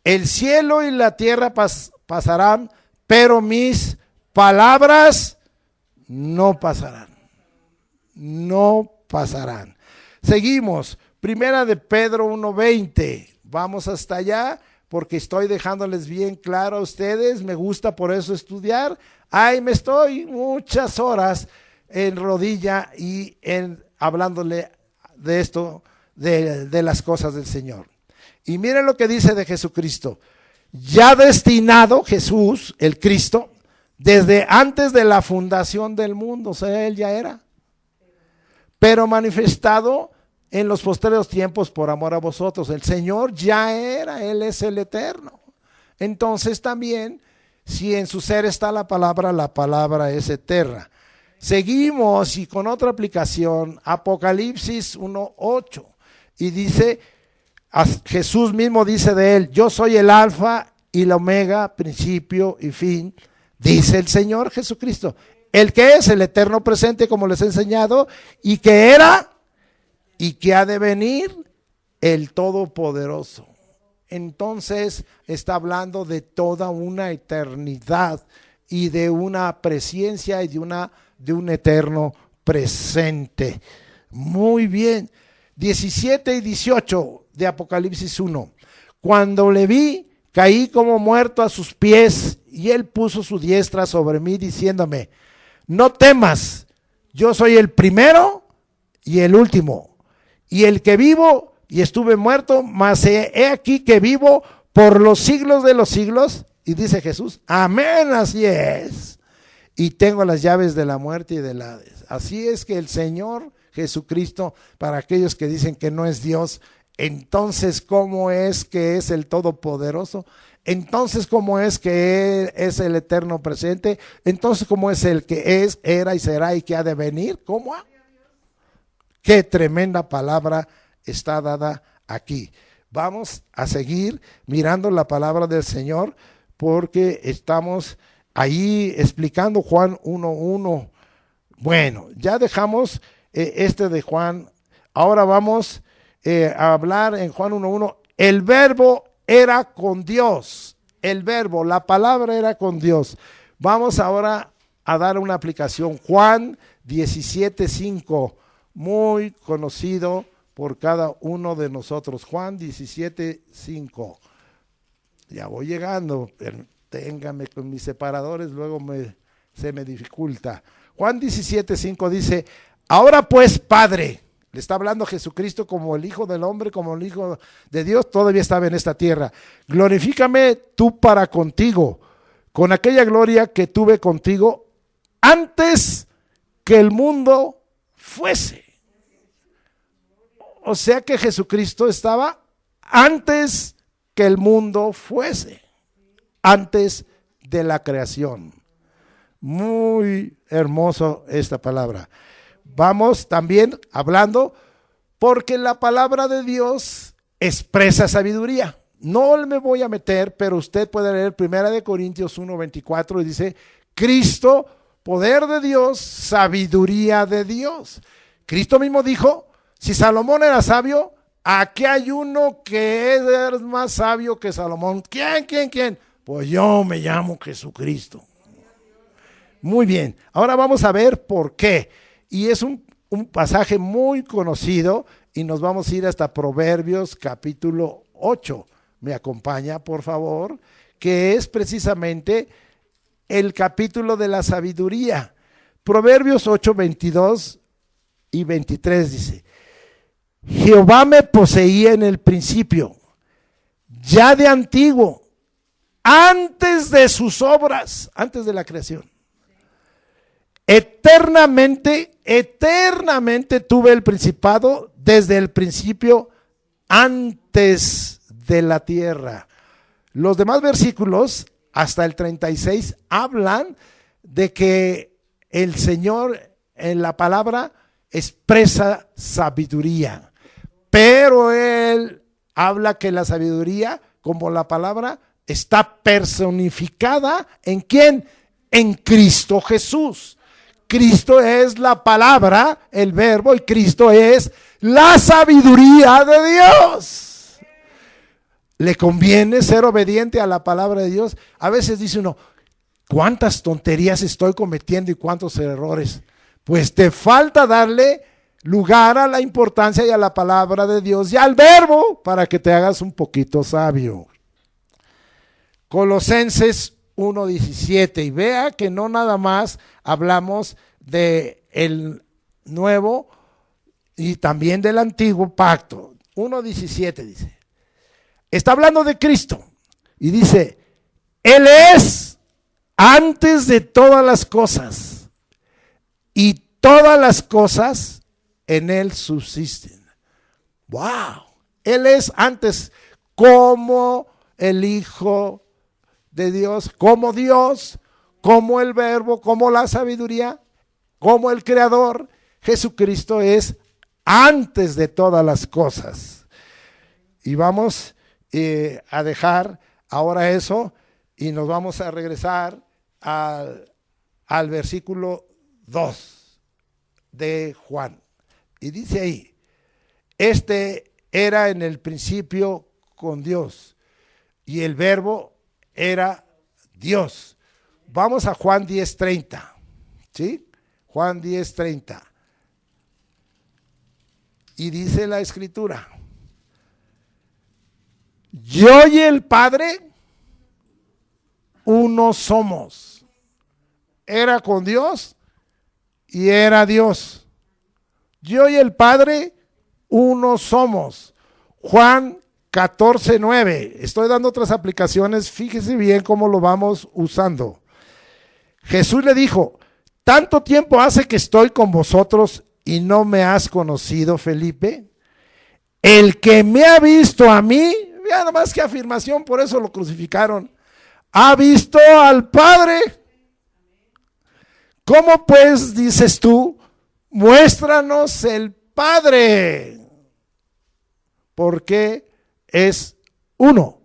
el cielo y la tierra pasarán, pero mis palabras no pasarán. No pasarán. Seguimos, primera de Pedro 1:20. Vamos hasta allá porque estoy dejándoles bien claro a ustedes. Me gusta por eso estudiar. Me estoy muchas horas en rodilla y hablándole de esto, de las cosas del Señor. Y miren lo que dice de Jesucristo. Ya destinado Jesús, el Cristo, desde antes de la fundación del mundo, o sea, Él ya era, pero manifestado en los posteriores tiempos por amor a vosotros. El Señor ya era, Él es el eterno. Entonces también, si en su ser está la palabra es eterna. Seguimos y con otra aplicación, Apocalipsis 1:8, y dice, Jesús mismo dice de Él: yo soy el alfa y la omega, principio y fin, dice el Señor Jesucristo, el que es el eterno presente, como les he enseñado, y que era y que ha de venir, el todopoderoso. Entonces está hablando de toda una eternidad y de una presencia y de un eterno presente. Muy bien. 17 y 18 de Apocalipsis 1. Cuando le vi, caí como muerto a sus pies, y Él puso su diestra sobre mí, diciéndome: no temas, yo soy el primero y el último, y el que vivo y estuve muerto, mas he aquí que vivo por los siglos de los siglos. Y dice Jesús: amén, así es. Y tengo las llaves de la muerte y del Hades. Así es que el Señor Jesucristo, para aquellos que dicen que no es Dios, entonces ¿cómo es que es el Todopoderoso? Entonces ¿cómo es que Él es el eterno presente? Entonces ¿cómo es el que es, era y será y que ha de venir? ¿Cómo? Qué tremenda palabra está dada aquí. Vamos a seguir mirando la palabra del Señor porque estamos ahí explicando Juan 1:1. Bueno, ya dejamos este de Juan. Ahora vamos a hablar en Juan 1:1. El verbo era con Dios. El verbo, la palabra era con Dios. Vamos ahora a dar una aplicación. Juan 17:5, muy conocido por cada uno de nosotros. Juan 17:5. Ya voy llegando, téngame con mis separadores, luego se me dificulta. Juan 17:5 dice: ahora pues, Padre, le está hablando Jesucristo como el Hijo del Hombre, como el Hijo de Dios, todavía estaba en esta tierra. Glorifícame tú para contigo, con aquella gloria que tuve contigo antes que el mundo fuese. O sea que Jesucristo estaba antes que el mundo fuese, antes de la creación. Muy hermoso esta palabra. Vamos también hablando porque la palabra de Dios expresa sabiduría. No me voy a meter, pero usted puede leer 1 Corintios 1:24 y dice: Cristo, poder de Dios, sabiduría de Dios. Cristo mismo dijo: si Salomón era sabio, aquí hay uno que es más sabio que Salomón. ¿Quién? Pues yo me llamo Jesucristo. Muy bien, ahora vamos a ver por qué. Y es un pasaje muy conocido y nos vamos a ir hasta Proverbios capítulo 8. Me acompaña, por favor, que es precisamente el capítulo de la sabiduría. Proverbios 8:22 y 23 dice: Jehová me poseía en el principio, ya de antiguo, antes de sus obras, antes de la creación. Eternamente tuve el principado desde el principio, antes de la tierra. Los demás versículos, hasta el 36, hablan de que el Señor en la palabra expresa sabiduría. Pero Él habla que la sabiduría, como la palabra, está personificada ¿en quién? En Cristo Jesús. Cristo es la palabra, el verbo, y Cristo es la sabiduría de Dios. ¿Le conviene ser obediente a la palabra de Dios? A veces dice uno: ¿cuántas tonterías estoy cometiendo y cuántos errores? Pues te falta darle lugar a la importancia y a la palabra de Dios y al verbo para que te hagas un poquito sabio. Colosenses 1:17, y vea que no nada más hablamos de el nuevo y también del antiguo pacto. 1:17 dice, está hablando de Cristo y dice: Él es antes de todas las cosas y todas las cosas en Él subsisten. ¡Wow! Él es antes, como el Hijo de Dios, como el Verbo, como la sabiduría, como el Creador. Jesucristo es antes de todas las cosas. Y vamos a dejar ahora eso y nos vamos a regresar al versículo 2 de Juan. Y dice ahí: este era en el principio con Dios y el Verbo era Dios. Vamos a Juan 10:30, ¿sí? Juan 10:30. Y dice la Escritura: yo y el Padre uno somos. Era con Dios y era Dios. Yo y el Padre uno somos. Juan 14:9. Estoy dando otras aplicaciones, fíjese bien cómo lo vamos usando. Jesús le dijo: ¿tanto tiempo hace que estoy con vosotros y no me has conocido, Felipe? El que me ha visto a mí, ya nada más que afirmación, por eso lo crucificaron, ha visto al Padre. ¿Cómo pues dices tú, muéstranos el Padre? porque es uno.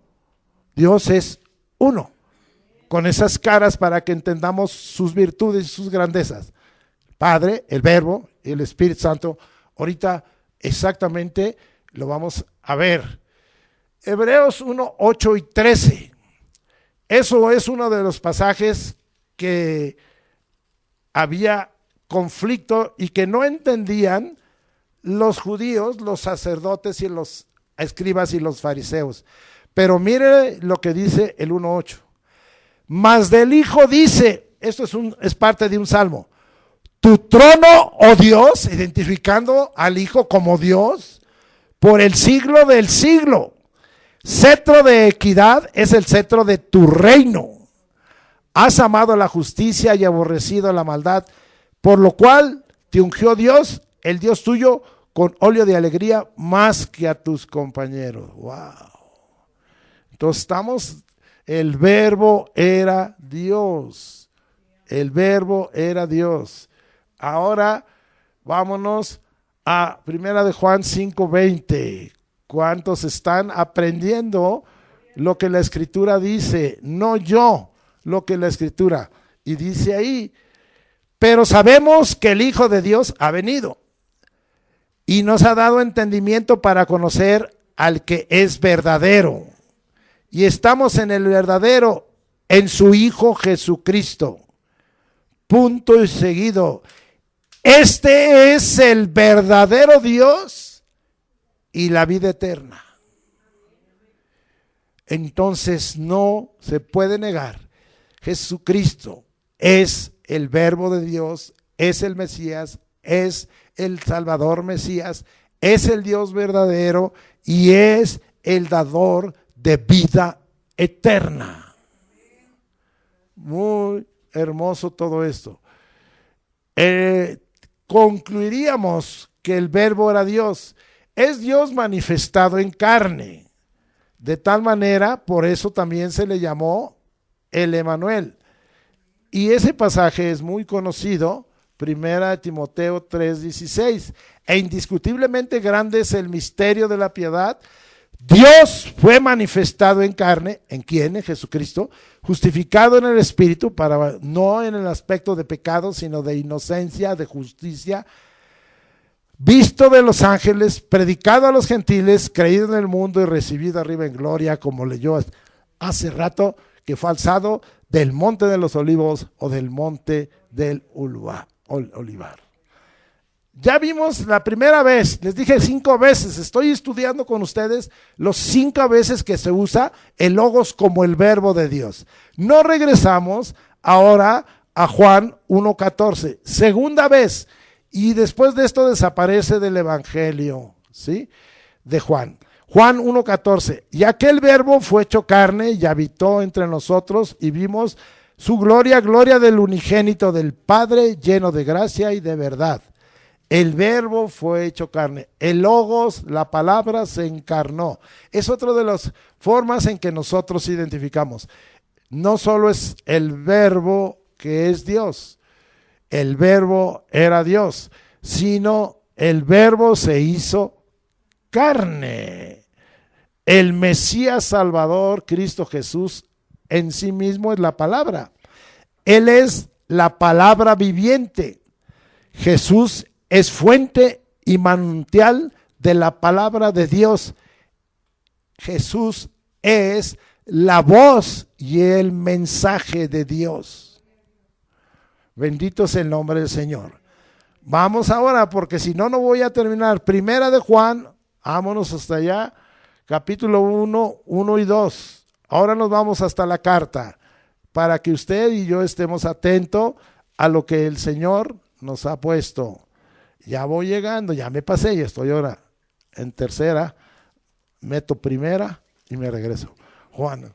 Dios es uno. Con esas caras para que entendamos sus virtudes y sus grandezas. Padre, el Verbo y el Espíritu Santo. Ahorita exactamente lo vamos a ver. Hebreos 1, 8 y 13. Eso es uno de los pasajes que había conflicto y que no entendían los judíos, los sacerdotes y los escribas y los fariseos. Pero mire lo que dice el 1:8. Mas del Hijo dice, esto es parte de un salmo, tu trono, oh Dios, identificando al Hijo como Dios, por el siglo del siglo. Cetro de equidad es el cetro de tu reino. Has amado la justicia y aborrecido la maldad, por lo cual te ungió Dios, el Dios tuyo, con óleo de alegría más que a tus compañeros. Wow. Entonces el Verbo era Dios. El Verbo era Dios. Ahora vámonos a 1 de Juan 5:20. ¿Cuántos están aprendiendo lo que la Escritura dice? No yo, lo que la Escritura. Y dice ahí, pero sabemos que el Hijo de Dios ha venido y nos ha dado entendimiento para conocer al que es verdadero. Y estamos en el verdadero, en su Hijo Jesucristo. Punto y seguido. Este es el verdadero Dios y la vida eterna. Entonces no se puede negar. Jesucristo es el Verbo de Dios, es el Mesías, es el Salvador Mesías, es el Dios verdadero y es el dador de vida eterna. Muy hermoso todo esto. Concluiríamos que el Verbo era Dios. Es Dios manifestado en carne. De tal manera, por eso también se le llamó el Emanuel. Y ese pasaje es muy conocido, 1 Timoteo 3:16. E indiscutiblemente grande es el misterio de la piedad. Dios fue manifestado en carne, ¿en quién? En Jesucristo, justificado en el Espíritu, no en el aspecto de pecado, sino de inocencia, de justicia, visto de los ángeles, predicado a los gentiles, creído en el mundo y recibido arriba en gloria, como leyó hace rato, que fue alzado del monte de los olivos o del monte del olivar. Ya vimos la primera vez, les dije 5 veces, estoy estudiando con ustedes los 5 veces que se usa el logos como el Verbo de Dios. No regresamos ahora a Juan 1:14, segunda vez, y después de esto desaparece del Evangelio, ¿sí? De Juan. Juan 1:14, y aquel Verbo fue hecho carne y habitó entre nosotros y vimos su gloria, gloria del unigénito del Padre, lleno de gracia y de verdad. El Verbo fue hecho carne. El Logos, la palabra, se encarnó. Es otra de las formas en que nosotros identificamos. No solo es el Verbo que es Dios. El Verbo era Dios, sino el Verbo se hizo carne. El Mesías Salvador, Cristo Jesús, en sí mismo es la palabra. Él es la palabra viviente. Jesús es fuente y manantial de la palabra de Dios. Jesús es la voz y el mensaje de Dios. Bendito es el nombre del Señor. Vamos ahora, porque si no, no voy a terminar. 1 de Juan, vámonos hasta allá, capítulo 1, 1 y 2. Ahora nos vamos hasta la carta, para que usted y yo estemos atentos a lo que el Señor nos ha puesto. Ya voy llegando, ya me pasé y estoy ahora en tercera, meto primera y me regreso. Juan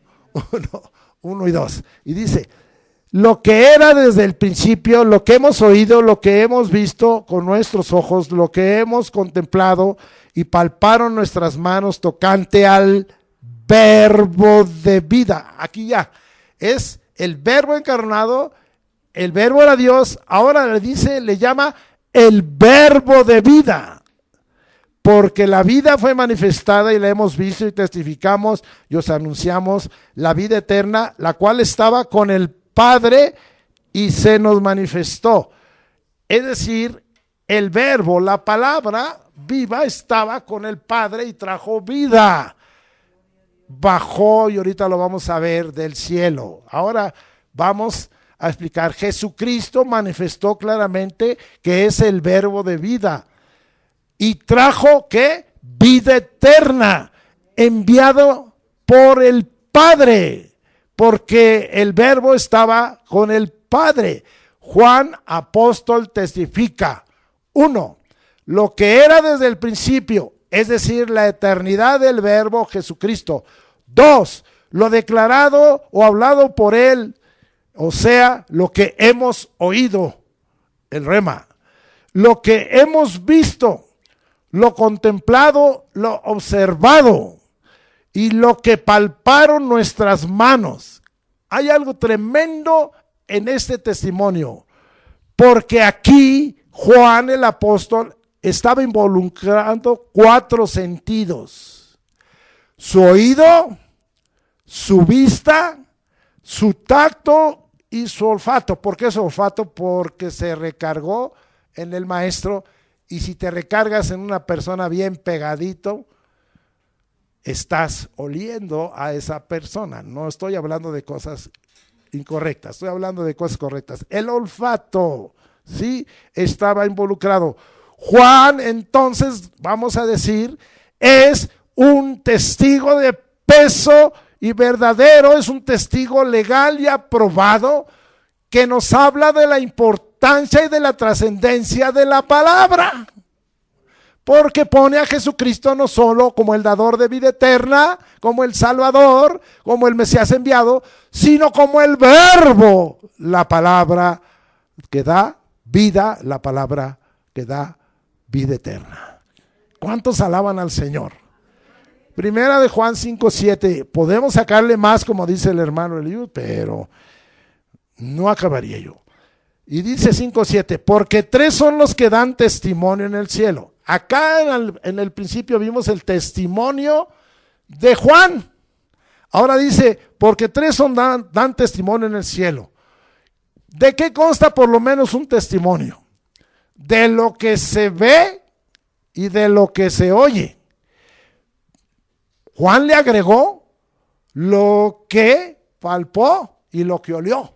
1 y 2. Y dice, lo que era desde el principio, lo que hemos oído, lo que hemos visto con nuestros ojos, lo que hemos contemplado y palparon nuestras manos tocante al Verbo de vida. Aquí ya es el Verbo encarnado, el Verbo era Dios, ahora le llama el Verbo de vida. porque la vida fue manifestada y la hemos visto y testificamos y os anunciamos la vida eterna, la cual estaba con el Padre y se nos manifestó. Es decir, el verbo, la palabra viva estaba con el Padre y trajo vida. Bajó, y ahorita lo vamos a ver, del cielo. Ahora vamos a explicar. Jesucristo manifestó claramente que es el verbo de vida. Y trajo, ¿qué? Vida eterna, enviado por el Padre, porque el verbo estaba con el Padre. Juan, apóstol, testifica. 1. Lo que era desde el principio, es decir, la eternidad del verbo Jesucristo. 2. Lo declarado o hablado por él, o sea, lo que hemos oído, el rema. Lo que hemos visto, lo contemplado, lo observado y lo que palparon nuestras manos. Hay algo tremendo en este testimonio, porque aquí Juan el apóstol estaba involucrando 4 sentidos: su oído, su vista, su tacto y su olfato. ¿Por qué su olfato? Porque se recargó en el maestro. Y si te recargas en una persona bien pegadito, estás oliendo a esa persona. No estoy hablando de cosas incorrectas, estoy hablando de cosas correctas. El olfato, ¿sí? Estaba involucrado. Juan, entonces, vamos a decir, es un testigo de peso y verdadero, es un testigo legal y aprobado que nos habla de la importancia y de la trascendencia de la palabra, porque pone a Jesucristo no solo como el dador de vida eterna, como el Salvador, como el Mesías enviado, sino como el verbo, la palabra que da vida, la palabra que da vida eterna. ¿Cuántos alaban al Señor? Primera de Juan 5:7. Podemos sacarle más, como dice el hermano Eliud, pero no acabaría yo. Y dice 5:7, porque 3 son los que dan testimonio en el cielo. Acá en el principio vimos el testimonio de Juan. Ahora dice, porque 3 dan testimonio en el cielo. ¿De qué consta por lo menos un testimonio? De lo que se ve y de lo que se oye. Juan le agregó lo que palpó y lo que olió.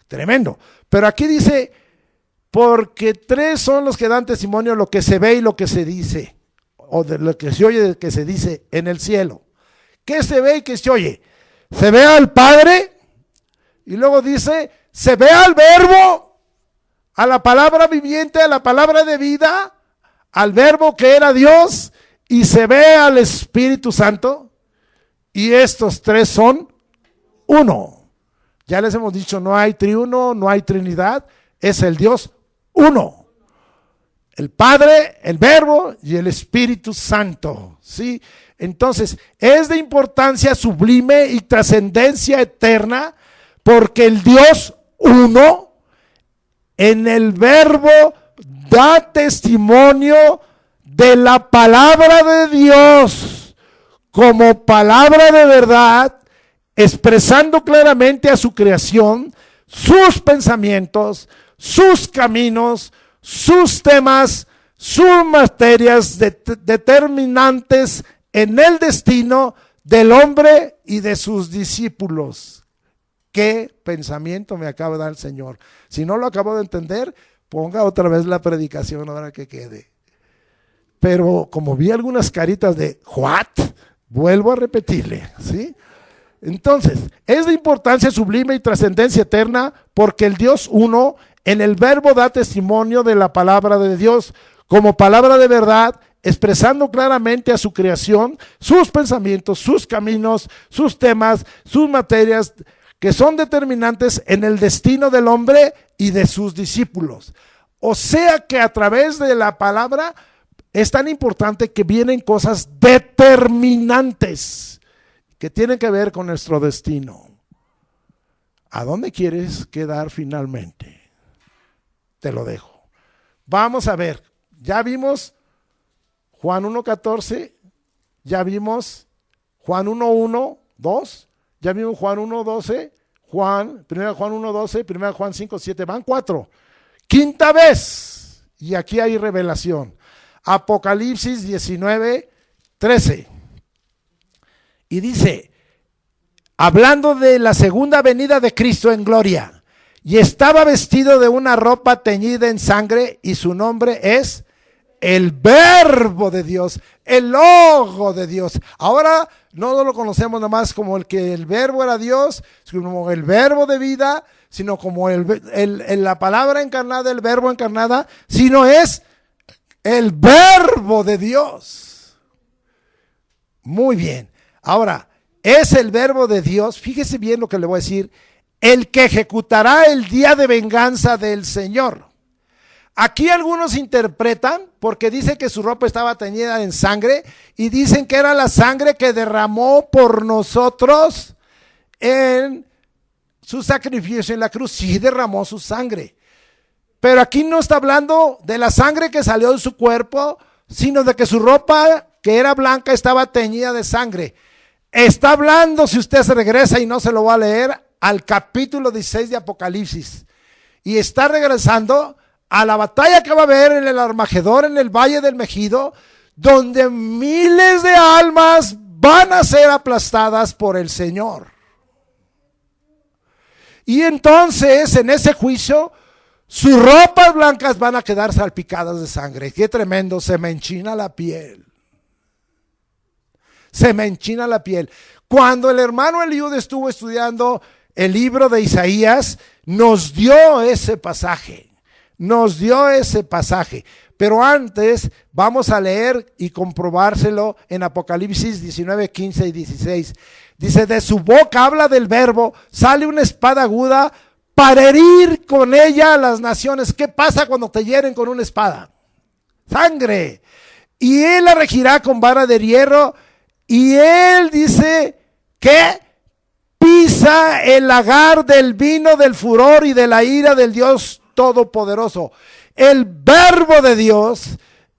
Tremendo. Pero aquí dice, porque 3 son los que dan testimonio, lo que se ve y lo que se dice, o de lo que se oye, de que se dice en el cielo. ¿Qué se ve y qué se oye? Se ve al Padre, y luego dice, se ve al verbo, a la palabra viviente, a la palabra de vida, al verbo que era Dios, y se ve al Espíritu Santo, y estos 3 son uno. Ya les hemos dicho, no hay triuno, no hay trinidad, es el Dios uno. El Padre, el Verbo y el Espíritu Santo, ¿sí? Entonces, es de importancia sublime y trascendencia eterna, porque el Dios uno, en el Verbo, da testimonio de la palabra de Dios como palabra de verdad, expresando claramente a su creación, sus pensamientos, sus caminos, sus temas, sus materias determinantes en el destino del hombre y de sus discípulos. ¿Qué pensamiento me acaba de dar el Señor? Si no lo acabo de entender, ponga otra vez la predicación ahora que quede. Pero como vi algunas caritas de ¿what? Vuelvo a repetirle, ¿sí? Entonces, es de importancia sublime y trascendencia eterna, porque el Dios uno en el Verbo da testimonio de la palabra de Dios como palabra de verdad, expresando claramente a su creación, sus pensamientos, sus caminos, sus temas, sus materias, que son determinantes en el destino del hombre y de sus discípulos. O sea que a través de la palabra es tan importante que vienen cosas determinantes que tienen que ver con nuestro destino. ¿A dónde quieres quedar finalmente? Te lo dejo. Vamos a ver, ya vimos Juan 1:14, ya vimos Juan 1:1, 2, ya vimos Juan 1:12, 1 Juan 1:12, 1 Juan 5:7, van 4. Quinta vez, y aquí hay revelación. Apocalipsis 19:13. Y dice, hablando de la segunda venida de Cristo en gloria, y estaba vestido de una ropa teñida en sangre, y su nombre es el Verbo de Dios, el Logo de Dios. Ahora no lo conocemos nomás como el que el Verbo era Dios, como el Verbo de vida, sino como la palabra encarnada, el Verbo encarnada, sino es el Verbo de Dios. Muy bien. Ahora, es el Verbo de Dios, fíjese bien lo que le voy a decir, el que ejecutará el día de venganza del Señor. Aquí algunos interpretan, porque dice que su ropa estaba teñida en sangre, y dicen que era la sangre que derramó por nosotros en su sacrificio en la cruz. Sí derramó su sangre, pero aquí no está hablando de la sangre que salió de su cuerpo, sino de que su ropa, que era blanca, estaba teñida de sangre. Está hablando, si usted se regresa y no se lo va a leer, al capítulo 16 de Apocalipsis, y está regresando a la batalla que va a haber en el Armagedón, en el Valle del Megido, donde miles de almas van a ser aplastadas por el Señor. Y entonces, en ese juicio, sus ropas blancas van a quedar salpicadas de sangre. Qué tremendo, se me enchina la piel. Se me enchina la piel. Cuando el hermano Eliud estuvo estudiando el libro de Isaías, nos dio ese pasaje. Pero antes vamos a leer y comprobárselo en Apocalipsis 19, 15 y 16. Dice, de su boca habla del Verbo, sale una espada aguda para herir con ella a las naciones. ¿Qué pasa cuando te hieren con una espada? Sangre. Y él la regirá con vara de hierro. Y él dice que pisa el lagar del vino del furor y de la ira del Dios Todopoderoso. El Verbo de Dios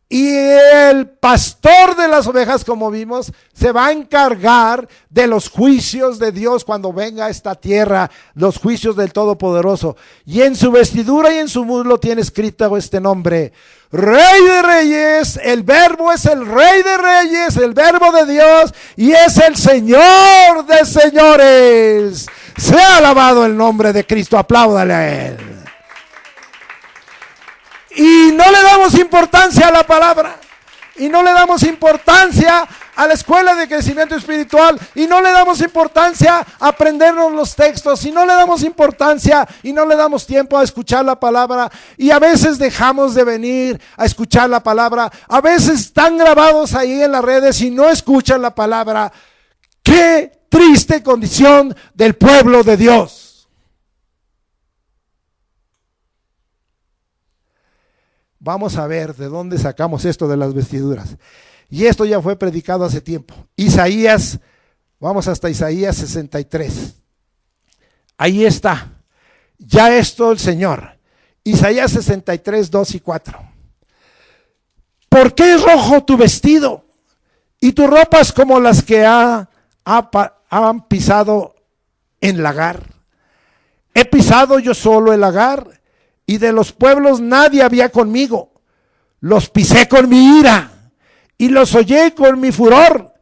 y el pastor de las ovejas, como vimos, se va a encargar de los juicios de Dios cuando venga a esta tierra, los juicios del Todopoderoso. Y en su vestidura y en su muslo tiene escrito este nombre: Rey de Reyes. El Verbo es el Rey de Reyes, el Verbo de Dios, y es el Señor de señores. Sea alabado el nombre de Cristo, apláudale a Él. Y no le damos importancia a la palabra, y no le damos importancia a la escuela de crecimiento espiritual, y no le damos importancia a aprendernos los textos, y no le damos importancia y no le damos tiempo a escuchar la palabra, y a veces dejamos de venir a escuchar la palabra. A veces están grabados ahí en las redes y no escuchan la palabra. ¡Qué triste condición del pueblo de Dios! Vamos a ver de dónde sacamos esto de las vestiduras. Y esto ya fue predicado hace tiempo. Isaías, vamos hasta Isaías 63. Ahí está. Ya esto el Señor. Isaías 63, 2 y 4. ¿Por qué es rojo tu vestido? Y tus ropas como las que han pisado en lagar. He pisado yo solo el lagar, y de los pueblos nadie había conmigo. Los pisé con mi ira y los hollé con mi furor,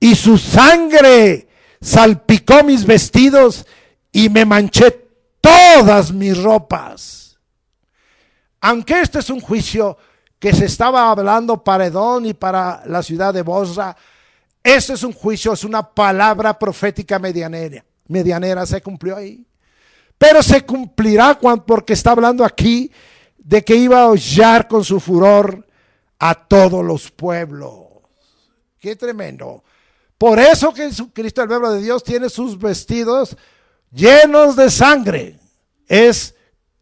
y su sangre salpicó mis vestidos y me manché todas mis ropas. Aunque este es un juicio que se estaba hablando para Edom y para la ciudad de Bosra, este es un juicio, es una palabra profética medianera, se cumplió ahí. Pero se cumplirá porque está hablando aquí de que iba a hollar con su furor a todos los pueblos. Qué tremendo. Por eso que Jesucristo, el Verbo de Dios, tiene sus vestidos llenos de sangre.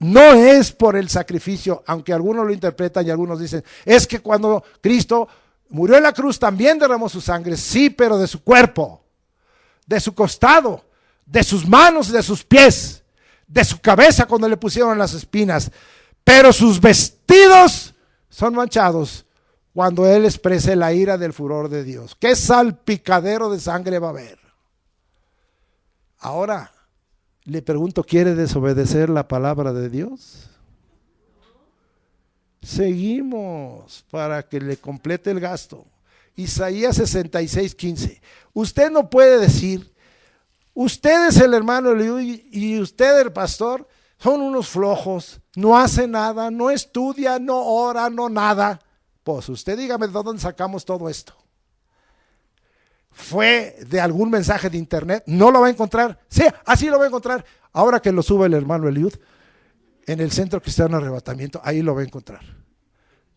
No es por el sacrificio, aunque algunos lo interpretan y algunos dicen, es que cuando Cristo murió en la cruz también derramó su sangre. Sí, pero de su cuerpo, de su costado, de sus manos y de sus pies, de su cabeza cuando le pusieron las espinas. Pero sus vestidos son manchados. cuando Él exprese la ira del furor de Dios. ¿Qué salpicadero de sangre va a haber? Ahora, le pregunto, ¿quiere desobedecer la palabra de Dios? Seguimos para que le complete el gasto. Isaías 66:15. Usted no puede decir, usted es el hermano y usted el pastor, son unos flojos, no hace nada, no estudia, no ora, no nada. Pues usted dígame de dónde sacamos todo esto. ¿Fue de algún mensaje de internet? ¿No lo va a encontrar? Sí, así lo va a encontrar. Ahora que lo sube el hermano Eliud en el Centro Cristiano de Arrebatamiento, ahí lo va a encontrar.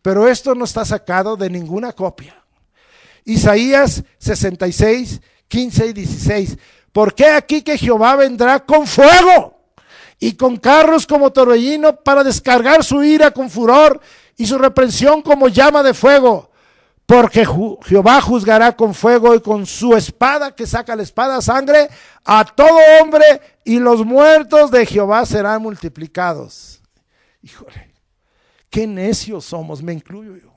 Pero esto no está sacado de ninguna copia. Isaías 66:15 y 16. ¿Por qué aquí que Jehová vendrá con fuego y con carros como torbellino para descargar su ira con furor y su reprensión como llama de fuego? Porque Jehová juzgará con fuego y con su espada, que saca la espada sangre, a todo hombre, y los muertos de Jehová serán multiplicados. Híjole, qué necios somos, me incluyo yo.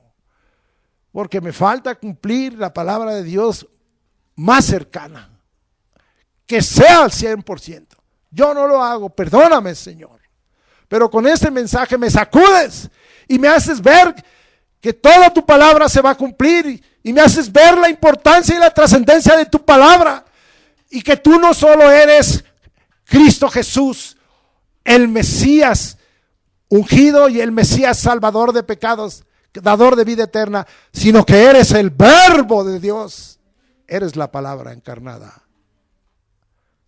Porque me falta cumplir la palabra de Dios más cercana. Que sea al 100%. Yo no lo hago, perdóname, Señor. Pero con este mensaje me sacudes y me haces ver que toda tu palabra se va a cumplir y me haces ver la importancia y la trascendencia de tu palabra y que tú no solo eres Cristo Jesús, el Mesías ungido y el Mesías salvador de pecados, dador de vida eterna, sino que eres el Verbo de Dios, eres la palabra encarnada.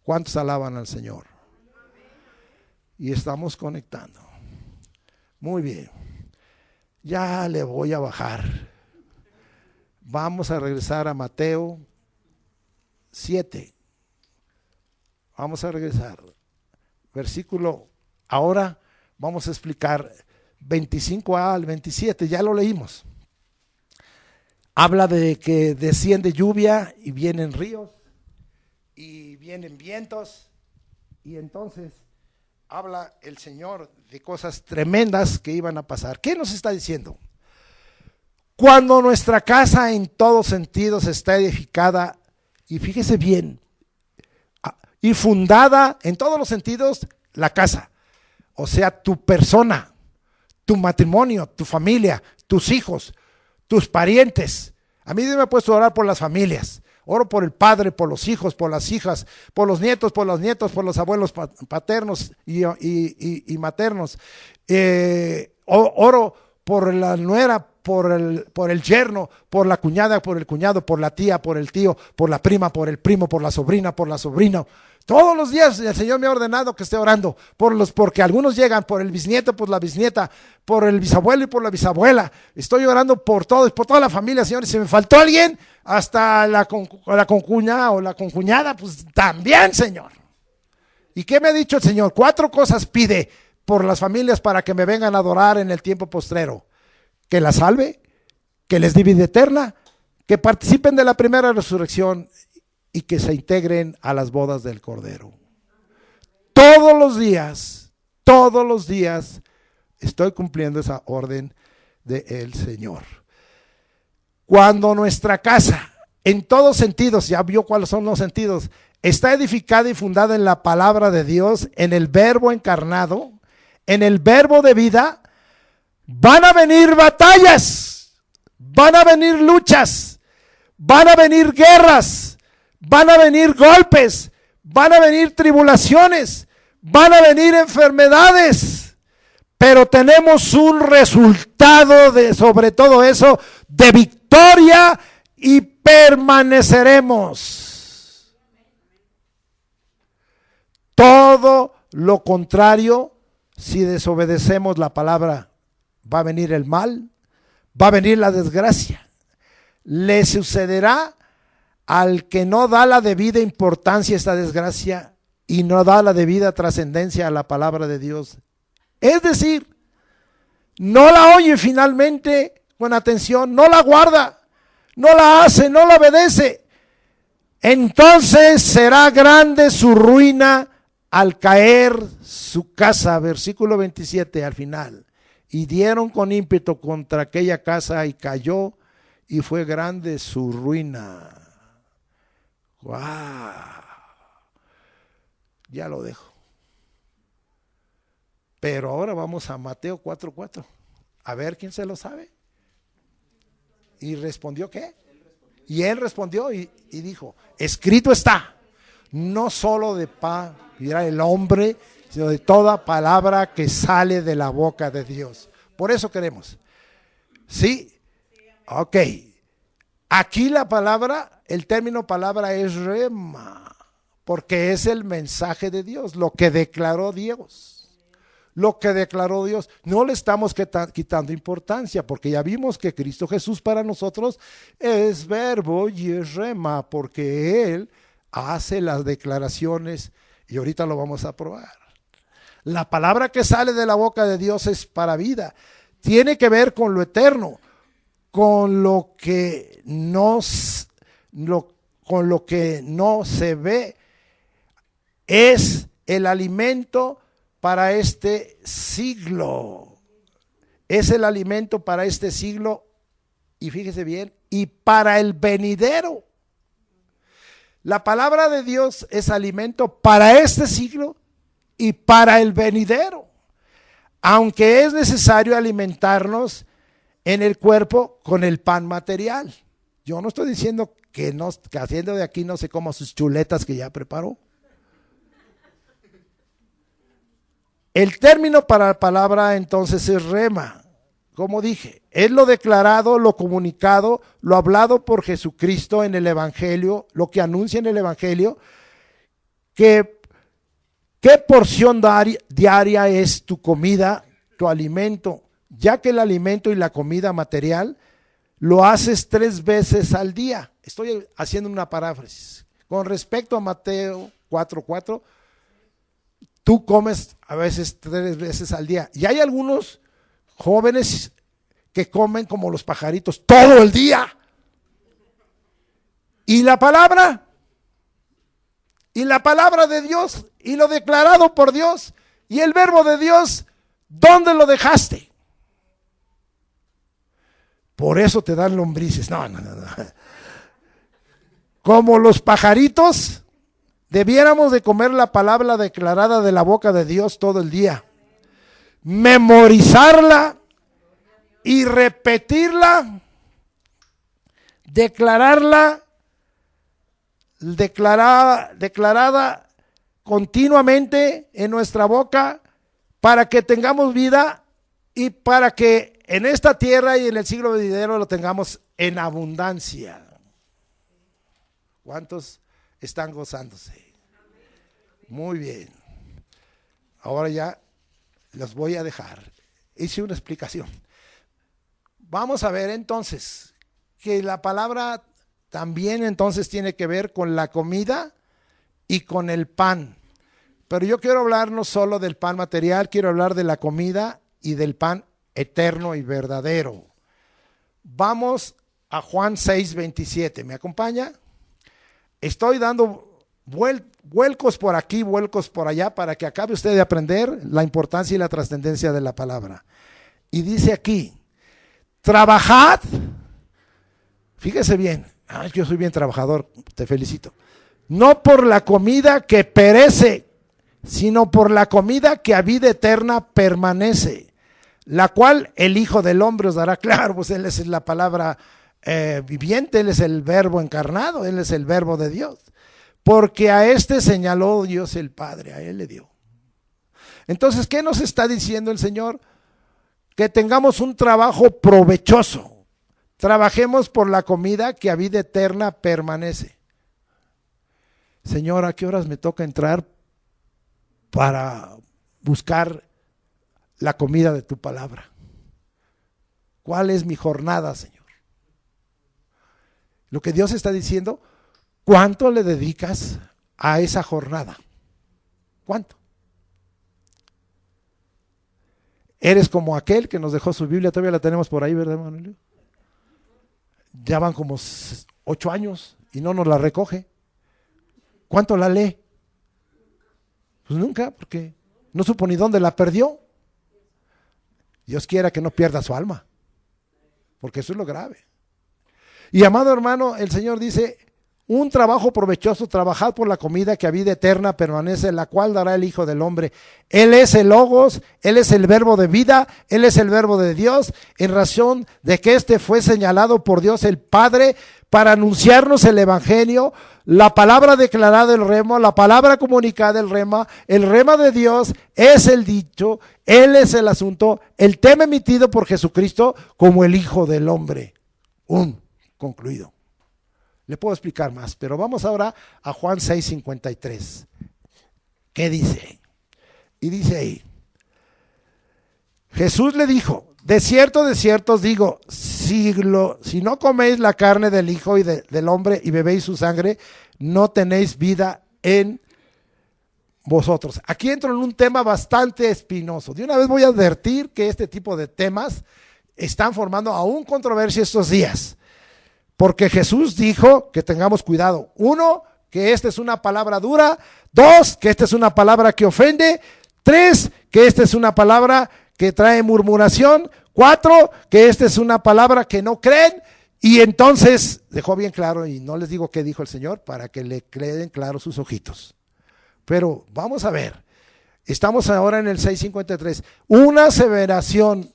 ¿Cuántos alaban al Señor? Y estamos conectando. Muy bien. Ya le voy a bajar. Vamos a regresar a Mateo 7. Vamos a regresar. Versículo, ahora vamos a explicar 25a al 27, ya lo leímos. Habla de que desciende lluvia y vienen ríos y vienen vientos, y entonces habla el Señor de cosas tremendas que iban a pasar. ¿Qué nos está diciendo? Cuando nuestra casa en todos sentidos está edificada, y fíjese bien, y fundada en todos los sentidos, la casa, o sea, tu persona, tu matrimonio, tu familia, tus hijos, tus parientes. A mí me he puesto a orar por las familias. Oro por el padre, por los hijos, por las hijas, por los nietos, por los abuelos paternos y maternos. Oro por la nuera, por el yerno, por la cuñada, por el cuñado, por la tía, por el tío, por la prima, por el primo, por la sobrina, por la sobrina. Todos los días el Señor me ha ordenado que esté orando porque algunos llegan por el bisnieto, por la bisnieta, por el bisabuelo y por la bisabuela. Estoy orando por todos, por toda la familia, Señor. Y si me faltó alguien, hasta la concuñada o la concuñada, pues también, Señor. ¿Y qué me ha dicho el Señor? 4 cosas pide por las familias para que me vengan a adorar en el tiempo postrero: que la salve, que les dé vida eterna, que participen de la primera resurrección y que se integren a las bodas del Cordero. Todos los días estoy cumpliendo esa orden del Señor. Cuando nuestra casa, en todos sentidos, ya vio cuáles son los sentidos, está edificada y fundada en la palabra de Dios, en el Verbo encarnado, en el Verbo de vida, van a venir batallas, van a venir luchas, van a venir guerras, van a venir golpes, van a venir tribulaciones, van a venir enfermedades, pero tenemos un resultado sobre todo eso de victoria y permaneceremos. Todo lo contrario, si desobedecemos la palabra, va a venir el mal, va a venir la desgracia. Le sucederá al que no da la debida importancia a esta desgracia y no da la debida trascendencia a la palabra de Dios. Es decir, no la oye finalmente con atención, no la guarda, no la hace, no la obedece. Entonces será grande su ruina al caer su casa. Versículo 27 al final. Y dieron con ímpetu contra aquella casa y cayó y fue grande su ruina. ¡Guau! Ya lo dejo. Pero ahora vamos a Mateo 4:4. A ver quién se lo sabe. ¿Y respondió qué? Y él respondió y dijo, escrito está, no solo de pan vivirá el hombre, sino de toda palabra que sale de la boca de Dios. Por eso queremos. ¿Sí? Ok. Aquí la palabra, el término palabra es rema, porque es el mensaje de Dios, lo que declaró Dios. Lo que declaró Dios. No le estamos quitando importancia, porque ya vimos que Cristo Jesús para nosotros es verbo y es rema, porque Él hace las declaraciones y ahorita lo vamos a probar. La palabra que sale de la boca de Dios es para vida. Tiene que ver con lo eterno, con lo que no se ve. Es el alimento para este siglo. Es el alimento para este siglo, y fíjese bien, y para el venidero. La palabra de Dios es alimento para este siglo y para el venidero. Aunque es necesario alimentarnos en el cuerpo con el pan material. Yo no estoy diciendo que haciendo de aquí no se coma sus chuletas que ya preparó. El término para la palabra entonces es rema. Como dije, es lo declarado, lo comunicado, lo hablado por Jesucristo en el Evangelio, lo que anuncia en el Evangelio. ¿Qué porción diaria es tu comida, tu alimento? Ya que el alimento y la comida material lo haces 3 veces al día. Estoy haciendo una paráfrasis. Con respecto a Mateo 4:4, tú comes a veces 3 veces al día. Y hay algunos jóvenes que comen como los pajaritos todo el día. Y la palabra de Dios, y lo declarado por Dios, y el verbo de Dios, ¿dónde lo dejaste? Por eso te dan lombrices. No. Como los pajaritos, debiéramos de comer la palabra declarada de la boca de Dios todo el día. Memorizarla y repetirla, declarada continuamente en nuestra boca, para que tengamos vida y para que en esta tierra y en el siglo venidero lo tengamos en abundancia. ¿Cuántos están gozándose? Muy bien. Ahora ya los voy a dejar. Hice una explicación. Vamos a ver entonces que la palabra también entonces tiene que ver con la comida y con el pan. Pero yo quiero hablar no solo del pan material, quiero hablar de la comida y del pan eterno y verdadero. Vamos a Juan 6:27. ¿Me acompaña? Estoy dando vuelcos por aquí, vuelcos por allá, para que acabe usted de aprender la importancia y la trascendencia de la palabra. Y dice aquí, trabajad. Fíjese bien. Yo soy bien trabajador, te felicito. No por la comida que perece, sino por la comida que a vida eterna permanece, la cual el Hijo del Hombre os dará. Claro, pues Él es la palabra viviente, Él es el verbo encarnado, Él es el verbo de Dios. Porque a este señaló Dios el Padre, a Él le dio. Entonces, ¿qué nos está diciendo el Señor? Que tengamos un trabajo provechoso. Trabajemos por la comida que a vida eterna permanece. Señor, ¿a qué horas me toca entrar para buscar la comida de tu palabra? ¿Cuál es mi jornada, Señor? Lo que Dios está diciendo, ¿cuánto le dedicas a esa jornada? ¿Cuánto? Eres como aquel que nos dejó su Biblia, todavía la tenemos por ahí, ¿verdad, Manuel? Ya van como 8 años y no nos la recoge. ¿Cuánto la lee? Pues nunca, porque no supo ni dónde la perdió. Dios quiera que no pierda su alma, porque eso es lo grave. Y amado hermano, el Señor dice, un trabajo provechoso, trabajad por la comida que a vida eterna permanece, la cual dará el Hijo del Hombre. Él es el Logos, Él es el verbo de vida, Él es el verbo de Dios, en razón de que este fue señalado por Dios el Padre para anunciarnos el Evangelio, la palabra declarada del rema, la palabra comunicada del rema, el rema de Dios es el dicho, Él es el asunto, el tema emitido por Jesucristo como el Hijo del Hombre. Concluido. Le puedo explicar más, pero vamos ahora a Juan 6:53. ¿Qué dice? Y dice ahí, Jesús le dijo, de cierto os digo, si no coméis la carne del Hijo y del Hombre y bebéis su sangre, no tenéis vida en vosotros. Aquí entro en un tema bastante espinoso. De una vez voy a advertir que este tipo de temas están formando aún controversia estos días. Porque Jesús dijo que tengamos cuidado. 1, que esta es una palabra dura. 2, que esta es una palabra que ofende. 3, que esta es una palabra que trae murmuración. 4, que esta es una palabra que no creen. Y entonces dejó bien claro, y no les digo qué dijo el Señor, para que le queden claros sus ojitos. Pero vamos a ver. Estamos ahora en el 6:53. Una aseveración,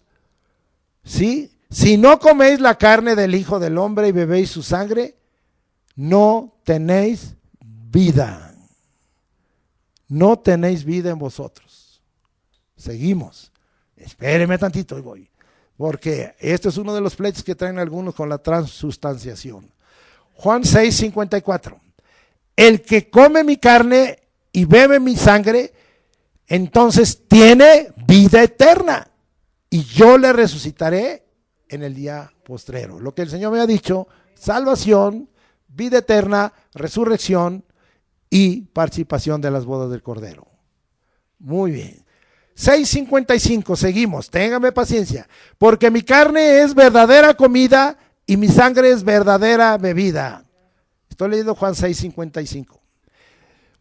¿sí? Si no coméis la carne del Hijo del Hombre y bebéis su sangre, no tenéis vida. No tenéis vida en vosotros. Seguimos. Espéreme tantito y voy. Porque este es uno de los pleitos que traen algunos con la transustanciación. Juan 6:54. El que come mi carne y bebe mi sangre, entonces tiene vida eterna. Y yo le resucitaré en el día postrero. Lo que el Señor me ha dicho, salvación, vida eterna, resurrección y participación de las bodas del Cordero. Muy bien. 6:55, seguimos, téngame paciencia, porque mi carne es verdadera comida y mi sangre es verdadera bebida. Estoy leyendo Juan 6:55.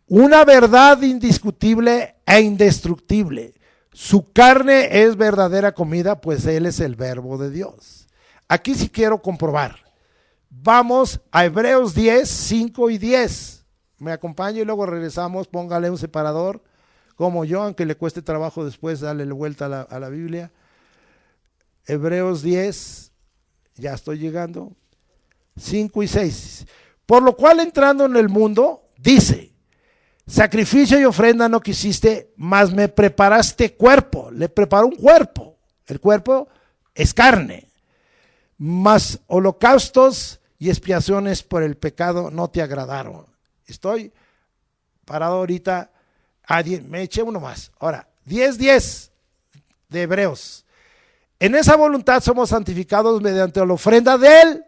Una verdad indiscutible e indestructible. Su carne es verdadera comida, pues Él es el verbo de Dios. Aquí sí quiero comprobar. Vamos a Hebreos 10, 5 y 10. Me acompaña y luego regresamos. Póngale un separador, como yo, aunque le cueste trabajo después darle vuelta a la Biblia. Hebreos 10, ya estoy llegando. 5 y 6. Por lo cual, entrando en el mundo, dice: sacrificio y ofrenda no quisiste, mas me preparaste cuerpo. Le preparó un cuerpo. El cuerpo es carne. Mas holocaustos y expiaciones por el pecado no te agradaron. Estoy parado ahorita. Me eché uno más. Ahora, 10:10 de Hebreos. En esa voluntad somos santificados mediante la ofrenda del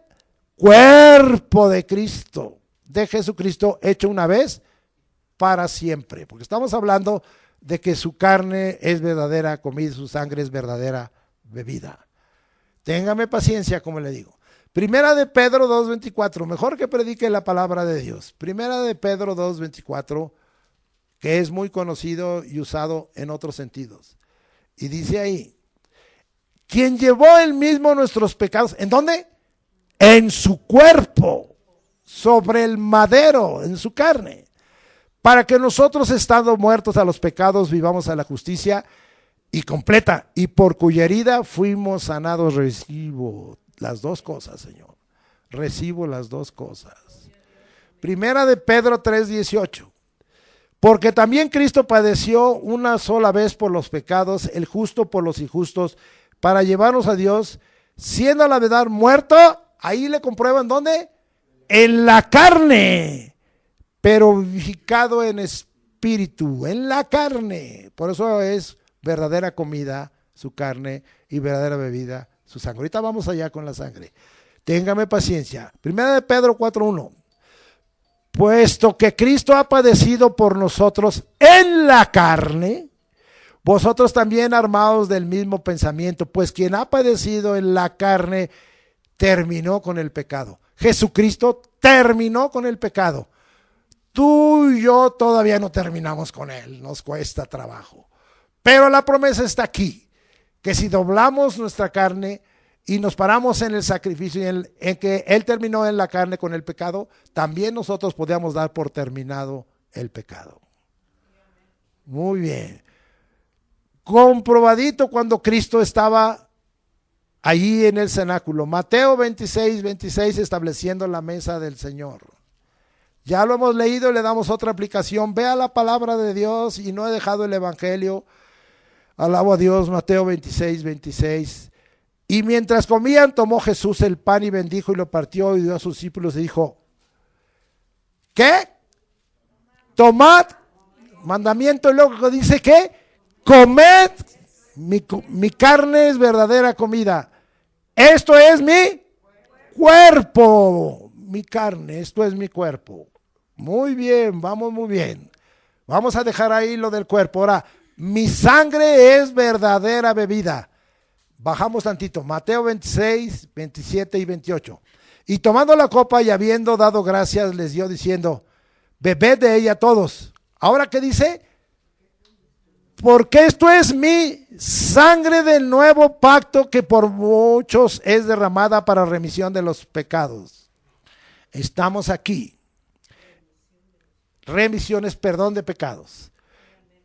cuerpo de Cristo, de Jesucristo, hecho una vez para siempre, porque estamos hablando de que su carne es verdadera comida, su sangre es verdadera bebida. Téngame paciencia, como le digo. Primera de Pedro 2:24, mejor que predique la palabra de Dios. Primera de Pedro 2:24, que es muy conocido y usado en otros sentidos. Y dice ahí: quien llevó él mismo nuestros pecados, ¿en dónde? En su cuerpo, sobre el madero, en su carne, para que nosotros, estando muertos a los pecados, vivamos a la justicia y completa, y por cuya herida fuimos sanados. Recibo las dos cosas, Señor. Recibo las dos cosas. Primera de Pedro 3:18. Porque también Cristo padeció una sola vez por los pecados, el justo por los injustos, para llevarnos a Dios, siendo a la verdad muerto. Ahí le comprueban, ¿dónde? En la carne, pero vivificado en espíritu, en la carne. Por eso es verdadera comida su carne y verdadera bebida su sangre. Ahorita vamos allá con la sangre. Téngame paciencia. Primera de Pedro 4:1. Puesto que Cristo ha padecido por nosotros en la carne, vosotros también armados del mismo pensamiento, pues quien ha padecido en la carne terminó con el pecado. Jesucristo terminó con el pecado. Tú y yo todavía no terminamos con él, nos cuesta trabajo. Pero la promesa está aquí, que si doblamos nuestra carne y nos paramos en el sacrificio y en que Él terminó en la carne con el pecado, también nosotros podíamos dar por terminado el pecado. Muy bien. Comprobadito cuando Cristo estaba allí en el cenáculo. Mateo 26, 26, estableciendo la mesa del Señor. Ya lo hemos leído y le damos otra aplicación. Vea la palabra de Dios y no he dejado el evangelio. Alabo a Dios, Mateo 26, 26. Y mientras comían, tomó Jesús el pan y bendijo y lo partió y dio a sus discípulos y dijo, ¿qué? Tomad, mandamiento, y luego dice que comed, mi carne es verdadera comida. Esto es mi cuerpo, mi carne, esto es mi cuerpo. Muy bien, vamos muy bien. Vamos a dejar ahí lo del cuerpo. Ahora, mi sangre es verdadera bebida. Bajamos tantito, Mateo 26, 27 y 28. Y tomando la copa y habiendo dado gracias, les dio diciendo, bebed de ella todos. Ahora, ¿qué dice? Porque esto es mi sangre del nuevo pacto que por muchos es derramada para remisión de los pecados. Estamos aquí. Remisiones, perdón de pecados.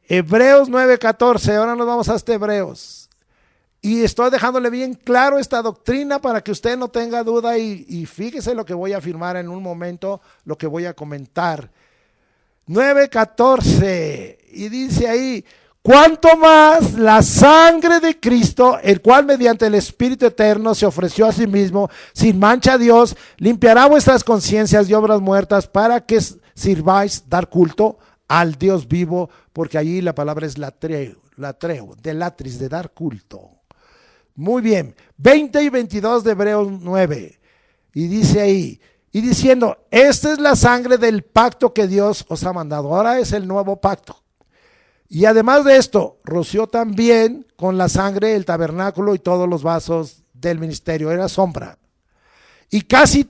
Hebreos 9:14, ahora nos vamos hasta Hebreos. Y estoy dejándole bien claro esta doctrina para que usted no tenga duda y fíjese lo que voy a afirmar en un momento, lo que voy a comentar. 9:14, y dice ahí, cuanto más la sangre de Cristo, el cual mediante el Espíritu Eterno se ofreció a sí mismo, sin mancha a Dios, limpiará vuestras conciencias de obras muertas para que sirváis dar culto al Dios vivo, porque allí la palabra es latreo, de latris, de dar culto. Muy bien, 20 y 22 de Hebreos 9, y dice ahí, y diciendo, esta es la sangre del pacto que Dios os ha mandado, ahora es el nuevo pacto. Y además de esto, roció también con la sangre el tabernáculo y todos los vasos del ministerio, era sombra. Y casi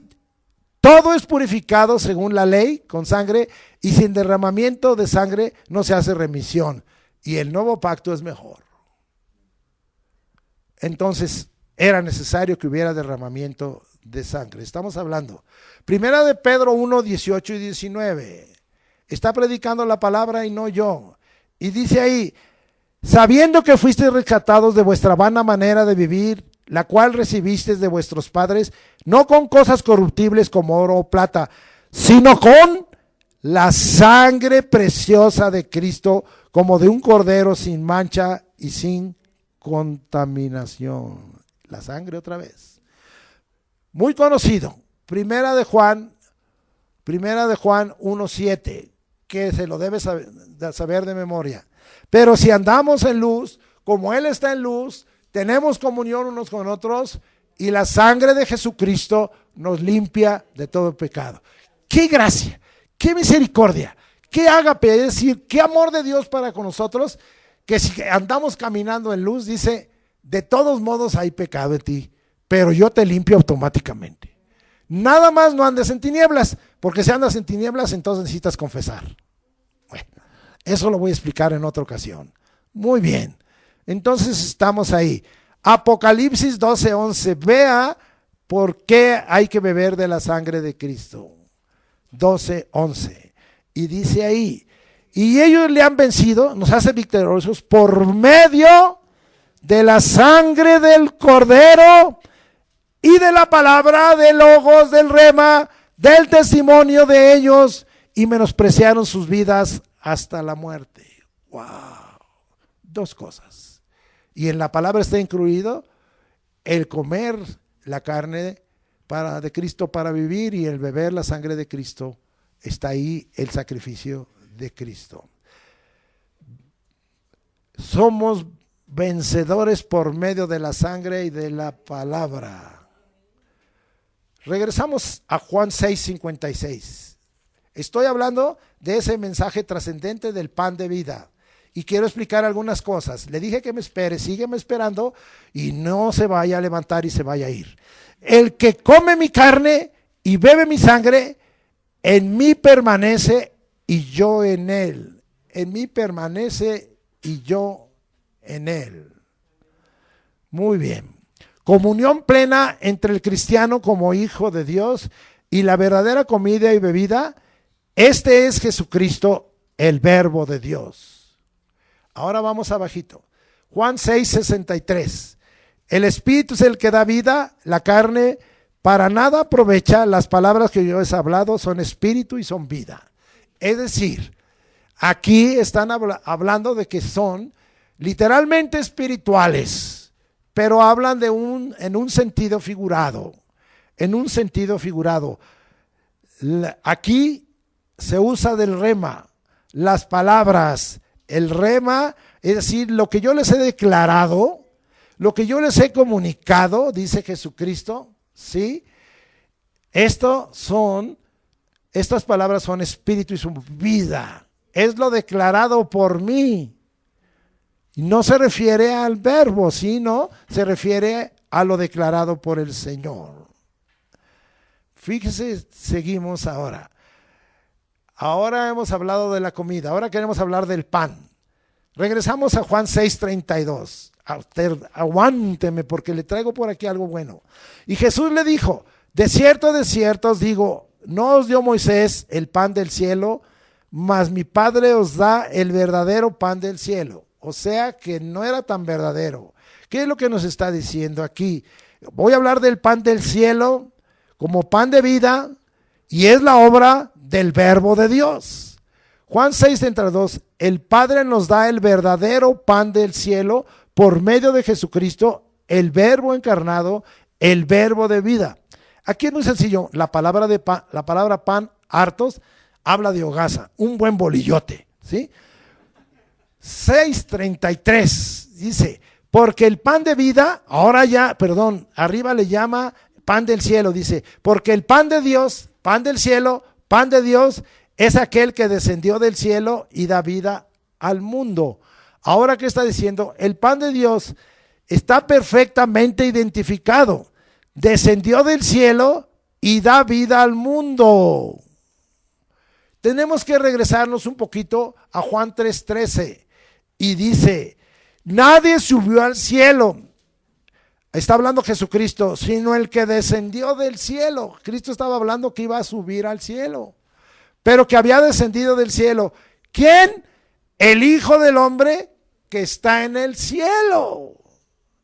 todo es purificado según la ley con sangre, y sin derramamiento de sangre no se hace remisión. Y el nuevo pacto es mejor. Entonces era necesario que hubiera derramamiento de sangre. Estamos hablando. Primera de Pedro 1, 18 y 19. Está predicando la palabra y no yo. Y dice ahí, sabiendo que fuisteis rescatados de vuestra vana manera de vivir, la cual recibisteis de vuestros padres, no con cosas corruptibles como oro o plata, sino con la sangre preciosa de Cristo, como de un cordero sin mancha y sin contaminación. La sangre otra vez. Muy conocido. Primera de Juan 1:7, que se lo debe saber de memoria. Pero si andamos en luz, como Él está en luz, tenemos comunión unos con otros y la sangre de Jesucristo nos limpia de todo pecado. ¡Qué gracia! ¡Qué misericordia! ¡Qué ágape! Es decir, qué amor de Dios para con nosotros, que si andamos caminando en luz, dice, de todos modos hay pecado en ti, pero yo te limpio automáticamente. Nada más no andes en tinieblas, porque si andas en tinieblas, entonces necesitas confesar. Bueno, eso lo voy a explicar en otra ocasión. Muy bien, entonces estamos ahí. Apocalipsis 12:11, vea por qué hay que beber de la sangre de Cristo. 12:11, y dice ahí, y ellos le han vencido, nos hace victoriosos por medio de la sangre del Cordero y de la palabra del logos, del rema, del testimonio de ellos, y menospreciaron sus vidas hasta la muerte. ¡Wow! Dos cosas. Y en la palabra está incluido el comer la carne de Cristo para vivir, y el beber la sangre de Cristo. Está ahí el sacrificio de Cristo. Somos vencedores por medio de la sangre y de la palabra. Regresamos a Juan 6:56. Estoy hablando de ese mensaje trascendente del pan de vida y quiero explicar algunas cosas. Le dije que me espere, sígueme esperando y no se vaya a levantar y se vaya a ir. El que come mi carne y bebe mi sangre, en mí permanece y yo en él. En mí permanece y yo en él. Muy bien. Comunión plena entre el cristiano como hijo de Dios y la verdadera comida y bebida. Este es Jesucristo, el verbo de Dios. Ahora vamos abajito. Juan 6:63. El Espíritu es el que da vida, la carne para nada aprovecha. Las palabras que yo he hablado son espíritu y son vida. Es decir, aquí están hablando de que son literalmente espirituales, pero hablan en un sentido figurado. En un sentido figurado. Aquí se usa del rema, las palabras, el rema, es decir, lo que yo les he declarado, lo que yo les he comunicado, dice Jesucristo, ¿sí? Estas palabras son espíritu y son vida. Es lo declarado por mí. No se refiere al verbo, sino se refiere a lo declarado por el Señor. Fíjese, seguimos ahora. Ahora hemos hablado de la comida, ahora queremos hablar del pan. Regresamos a Juan 6:32. Aguánteme porque le traigo por aquí algo bueno. Y Jesús le dijo, de cierto os digo, no os dio Moisés el pan del cielo, mas mi Padre os da el verdadero pan del cielo. O sea que no era tan verdadero. ¿Qué es lo que nos está diciendo aquí? Voy a hablar del pan del cielo como pan de vida y es la obra del verbo de Dios. Juan 6:32, el Padre nos da el verdadero pan del cielo por medio de Jesucristo, el verbo encarnado, el verbo de vida. Aquí es muy sencillo, la palabra pan, hartos, habla de hogaza, un buen bolillote, ¿sí? 6:33 dice, porque el pan de vida, arriba le llama pan del cielo, dice, porque el pan de Dios, pan del cielo, pan de Dios, es aquel que descendió del cielo y da vida al mundo. Ahora, ¿qué está diciendo? El pan de Dios está perfectamente identificado. Descendió del cielo y da vida al mundo. Tenemos que regresarnos un poquito a Juan 3:13 y dice, nadie subió al cielo. Está hablando Jesucristo, sino el que descendió del cielo. Cristo estaba hablando que iba a subir al cielo, pero que había descendido del cielo. ¿Quién? El Hijo del Hombre que está en el cielo.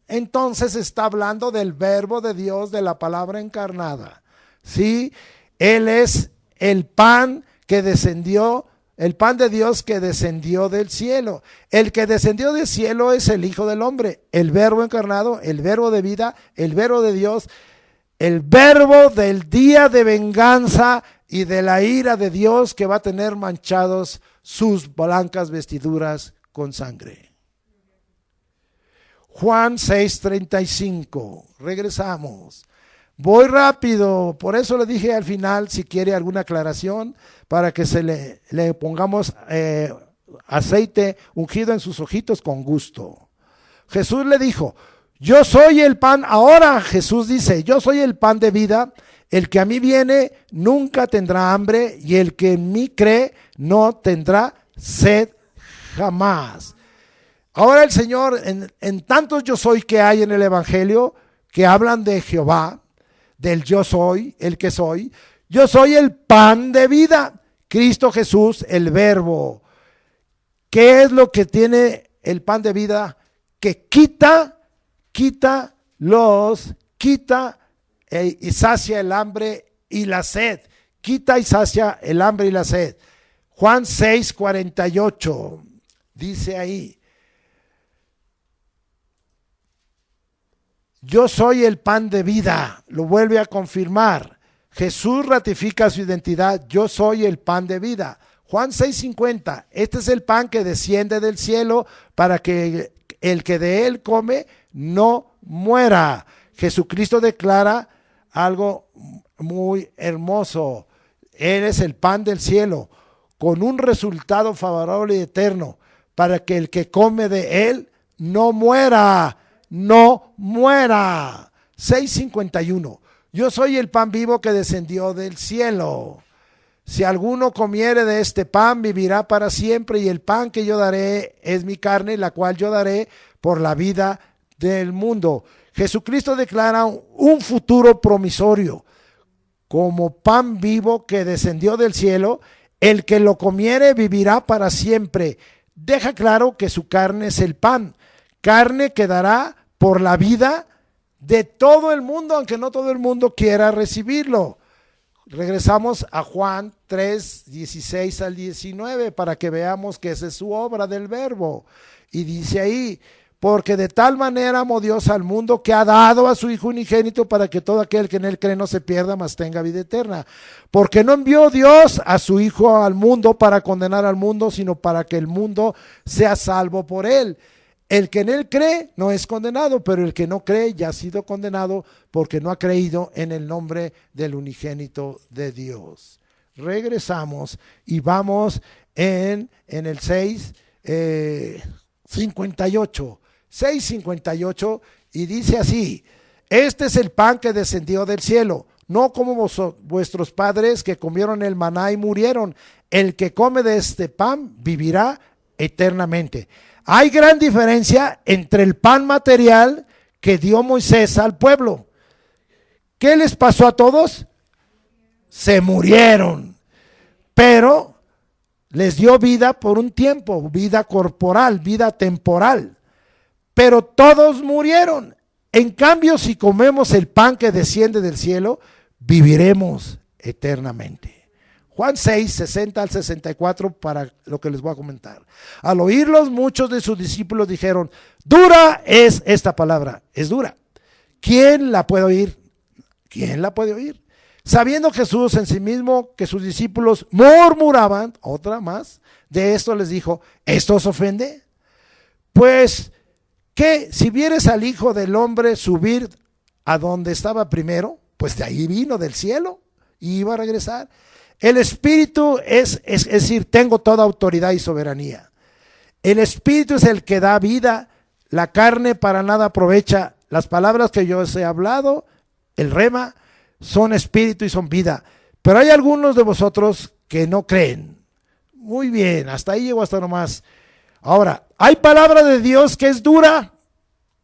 Entonces está hablando del verbo de Dios, de la palabra encarnada. ¿Sí? Él es el pan que descendió, el pan de Dios que descendió del cielo. El que descendió del cielo es el Hijo del Hombre, el verbo encarnado, el verbo de vida, el verbo de Dios, el verbo del día de venganza y de la ira de Dios que va a tener manchados sus blancas vestiduras con sangre. Juan 6:35, regresamos. Voy rápido, por eso le dije al final si quiere alguna aclaración para que le pongamos aceite ungido en sus ojitos con gusto. Jesús le dijo, yo soy el pan, ahora Jesús dice, yo soy el pan de vida, el que a mí viene nunca tendrá hambre y el que en mí cree no tendrá sed jamás. Ahora el Señor, en tantos yo soy que hay en el Evangelio, que hablan de Jehová, del yo soy, el que soy, yo soy el pan de vida, Cristo Jesús, el verbo. ¿Qué es lo que tiene el pan de vida? Que quita y sacia el hambre y la sed. Quita y sacia el hambre y la sed. Juan 6:48 dice ahí, yo soy el pan de vida, lo vuelve a confirmar. Jesús ratifica su identidad, yo soy el pan de vida. Juan 6:50, este es el pan que desciende del cielo para que el que de él come no muera. Jesucristo declara algo muy hermoso, él es el pan del cielo, con un resultado favorable y eterno, para que el que come de él no muera. No muera. 6:51. Yo soy el pan vivo que descendió del cielo. Si alguno comiere de este pan, vivirá para siempre, y el pan que yo daré es mi carne, la cual yo daré por la vida del mundo. Jesucristo declara un futuro promisorio. Como pan vivo que descendió del cielo, el que lo comiere vivirá para siempre. Deja claro que su carne es el pan, carne que dará por la vida de todo el mundo, aunque no todo el mundo quiera recibirlo. Regresamos a Juan 3, 16 al 19 para que veamos que esa es su obra del verbo. Y dice ahí: porque de tal manera amó Dios al mundo que ha dado a su Hijo unigénito para que todo aquel que en él cree no se pierda, mas tenga vida eterna. Porque no envió Dios a su Hijo al mundo para condenar al mundo, sino para que el mundo sea salvo por él. El que en él cree no es condenado, pero el que no cree ya ha sido condenado porque no ha creído en el nombre del unigénito de Dios. Regresamos y vamos en el 6:58. 6:58, y dice así: este es el pan que descendió del cielo, no como vuestros padres que comieron el maná y murieron. El que come de este pan vivirá eternamente. Hay gran diferencia entre el pan material que dio Moisés al pueblo. ¿Qué les pasó a todos? Se murieron, pero les dio vida por un tiempo, vida corporal, vida temporal. Pero todos murieron. En cambio, si comemos el pan que desciende del cielo, viviremos eternamente. Juan 6, 60 al 64, para lo que les voy a comentar. Al oírlos, muchos de sus discípulos dijeron: dura es esta palabra, es dura. ¿Quién la puede oír? ¿Quién la puede oír? Sabiendo Jesús en sí mismo que sus discípulos murmuraban, otra más, de esto les dijo: ¿esto os ofende? Pues que si vieres al Hijo del Hombre subir a donde estaba primero, pues de ahí vino del cielo y iba a regresar. El Espíritu es decir, tengo toda autoridad y soberanía. El Espíritu es el que da vida, la carne para nada aprovecha. Las palabras que yo os he hablado, el rema, son espíritu y son vida. Pero hay algunos de vosotros que no creen. Muy bien, hasta ahí llego, hasta nomás. Ahora, hay palabra de Dios que es dura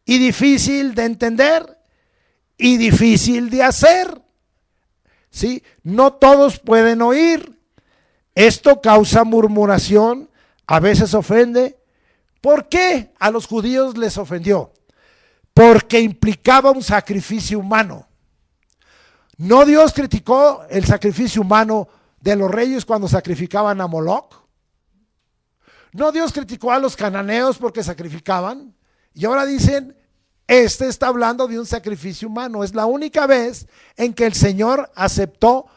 y difícil de entender y difícil de hacer. ¿Sí? No todos pueden oír. Esto causa murmuración, a veces ofende. ¿Por qué a los judíos les ofendió? Porque implicaba un sacrificio humano. ¿No Dios criticó el sacrificio humano de los reyes cuando sacrificaban a Moloc? ¿No Dios criticó a los cananeos porque sacrificaban? Y ahora dicen, este está hablando de un sacrificio humano. Es la única vez en que el Señor aceptó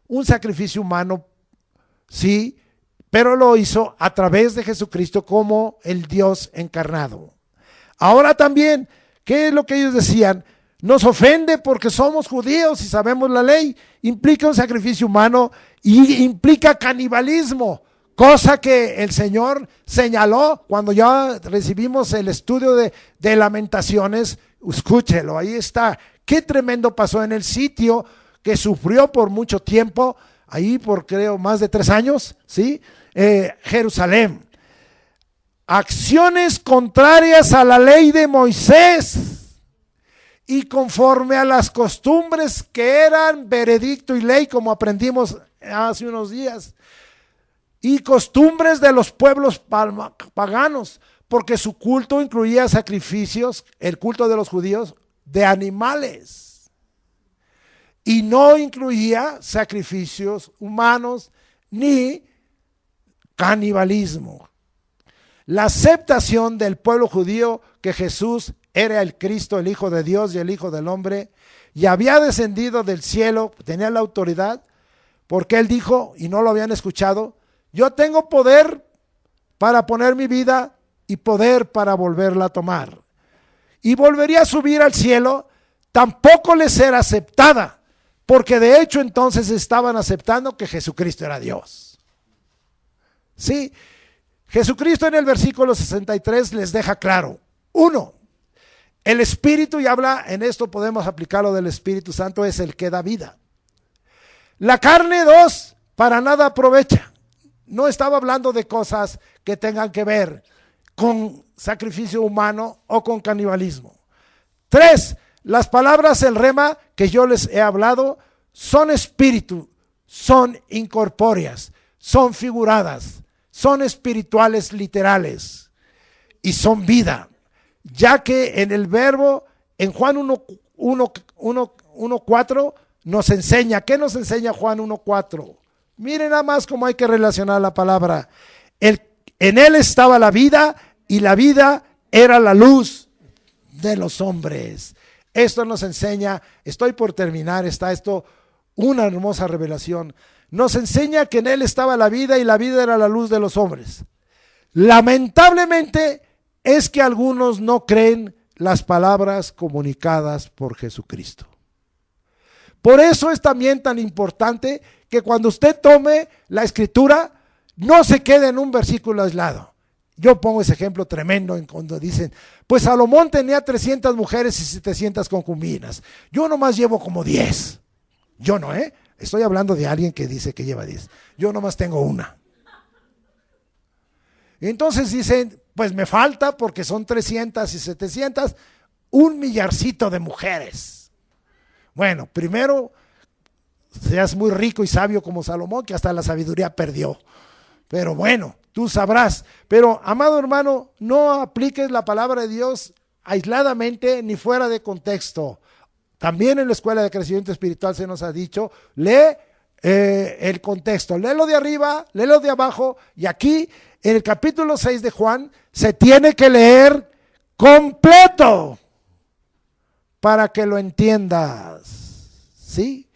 un sacrificio humano, sí, pero lo hizo a través de Jesucristo como el Dios encarnado. Ahora también, ¿qué es lo que ellos decían? Nos ofende porque somos judíos y sabemos la ley. Implica un sacrificio humano y implica canibalismo. Cosa que el Señor señaló cuando ya recibimos el estudio de Lamentaciones. Escúchelo, ahí está. Qué tremendo pasó en el sitio que sufrió por mucho tiempo, ahí por creo más de 3 años, ¿sí? Jerusalén. Acciones contrarias a la ley de Moisés y conforme a las costumbres que eran veredicto y ley, como aprendimos hace unos días. Y costumbres de los pueblos paganos, porque su culto incluía sacrificios, el culto de los judíos, de animales. Y no incluía sacrificios humanos ni canibalismo. La aceptación del pueblo judío que Jesús era el Cristo, el Hijo de Dios y el Hijo del Hombre, y había descendido del cielo, tenía la autoridad, porque él dijo, y no lo habían escuchado: yo tengo poder para poner mi vida y poder para volverla a tomar. Y volvería a subir al cielo, tampoco les era aceptada, porque de hecho entonces estaban aceptando que Jesucristo era Dios. Sí, Jesucristo en el versículo 63 les deja claro. 1, el Espíritu, y habla en esto, podemos aplicarlo del Espíritu Santo, es el que da vida. La carne, 2, para nada aprovecha. No estaba hablando de cosas que tengan que ver con sacrificio humano o con canibalismo. 3, las palabras, el rema que yo les he hablado, son espíritu, son incorpóreas, son figuradas, son espirituales literales y son vida. Ya que en el verbo, en Juan 1:4 nos enseña. ¿Qué nos enseña Juan 1:4? Miren nada más cómo hay que relacionar la palabra. En él estaba la vida y la vida era la luz de los hombres. Esto nos enseña, estoy por terminar, está esto, una hermosa revelación. Nos enseña que en él estaba la vida y la vida era la luz de los hombres. Lamentablemente es que algunos no creen las palabras comunicadas por Jesucristo. Por eso es también tan importante que cuando usted tome la escritura, no se quede en un versículo aislado. Yo pongo ese ejemplo tremendo en cuando dicen, pues Salomón tenía 300 mujeres y 700 concubinas. Yo nomás llevo como 10. Yo no, estoy hablando de alguien que dice que lleva 10. Yo nomás tengo una. Entonces dicen, pues me falta porque son 300 y 700, 1 millarcito de mujeres. Bueno, primero, seas muy rico y sabio como Salomón, que hasta la sabiduría perdió. Pero bueno, tú sabrás. Pero, amado hermano, no apliques la palabra de Dios aisladamente ni fuera de contexto. También en la escuela de crecimiento espiritual se nos ha dicho, lee el contexto, léelo de arriba, léelo de abajo, y aquí en el capítulo 6 de Juan se tiene que leer completo para que lo entiendas, ¿sí?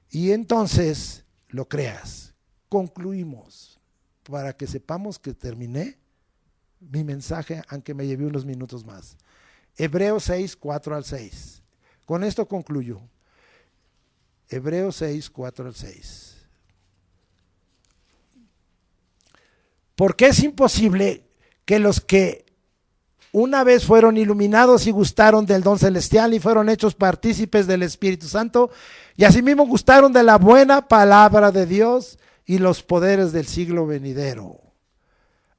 Y entonces lo creas. Concluimos para que sepamos que terminé mi mensaje, aunque me llevé unos minutos más. Hebreos 6, 4 al 6. Con esto concluyo. Hebreos 6, 4 al 6. Porque es imposible que los que una vez fueron iluminados y gustaron del don celestial y fueron hechos partícipes del Espíritu Santo y asimismo gustaron de la buena palabra de Dios y los poderes del siglo venidero.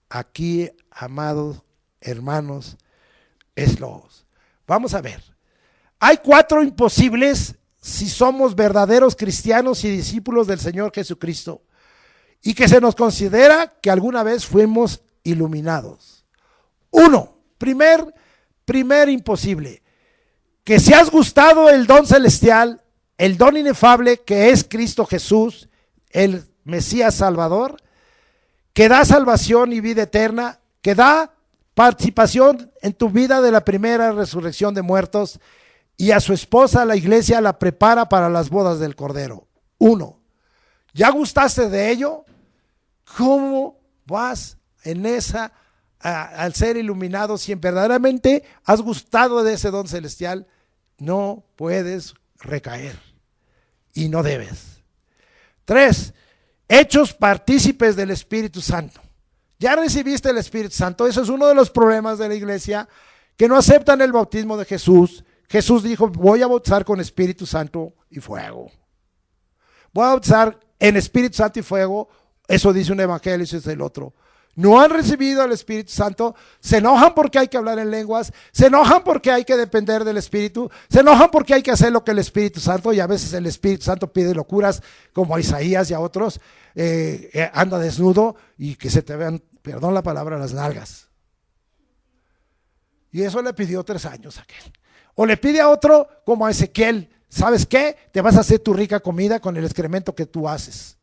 Aquí, amados hermanos, vamos a ver. Hay 4 imposibles si somos verdaderos cristianos y discípulos del Señor Jesucristo y que se nos considera que alguna vez fuimos iluminados. 1, primer imposible, que si has gustado el don celestial, el don inefable que es Cristo Jesús, el Mesías Salvador, que da salvación y vida eterna, que da participación en tu vida de la primera resurrección de muertos, y a su esposa, la iglesia, la prepara para las bodas del Cordero. 1, ¿ya gustaste de ello? ¿Cómo vas en esa, al ser iluminado, si verdaderamente has gustado de ese don celestial? No puedes recaer y no debes. 3, hechos partícipes del Espíritu Santo. Ya recibiste el Espíritu Santo. Eso es uno de los problemas de la iglesia, que no aceptan el bautismo de Jesús. Jesús dijo, voy a bautizar con Espíritu Santo y fuego. Voy a bautizar en Espíritu Santo y fuego. Eso dice un evangelio, eso es el otro. No han recibido el Espíritu Santo, se enojan porque hay que hablar en lenguas, se enojan porque hay que depender del Espíritu, se enojan porque hay que hacer lo que el Espíritu Santo, y a veces el Espíritu Santo pide locuras, como a Isaías y a otros, anda desnudo y que se te vean, perdón la palabra, las nalgas. Y eso le pidió 3 años a aquel. O le pide a otro, como a Ezequiel, ¿sabes qué? Te vas a hacer tu rica comida con el excremento que tú haces.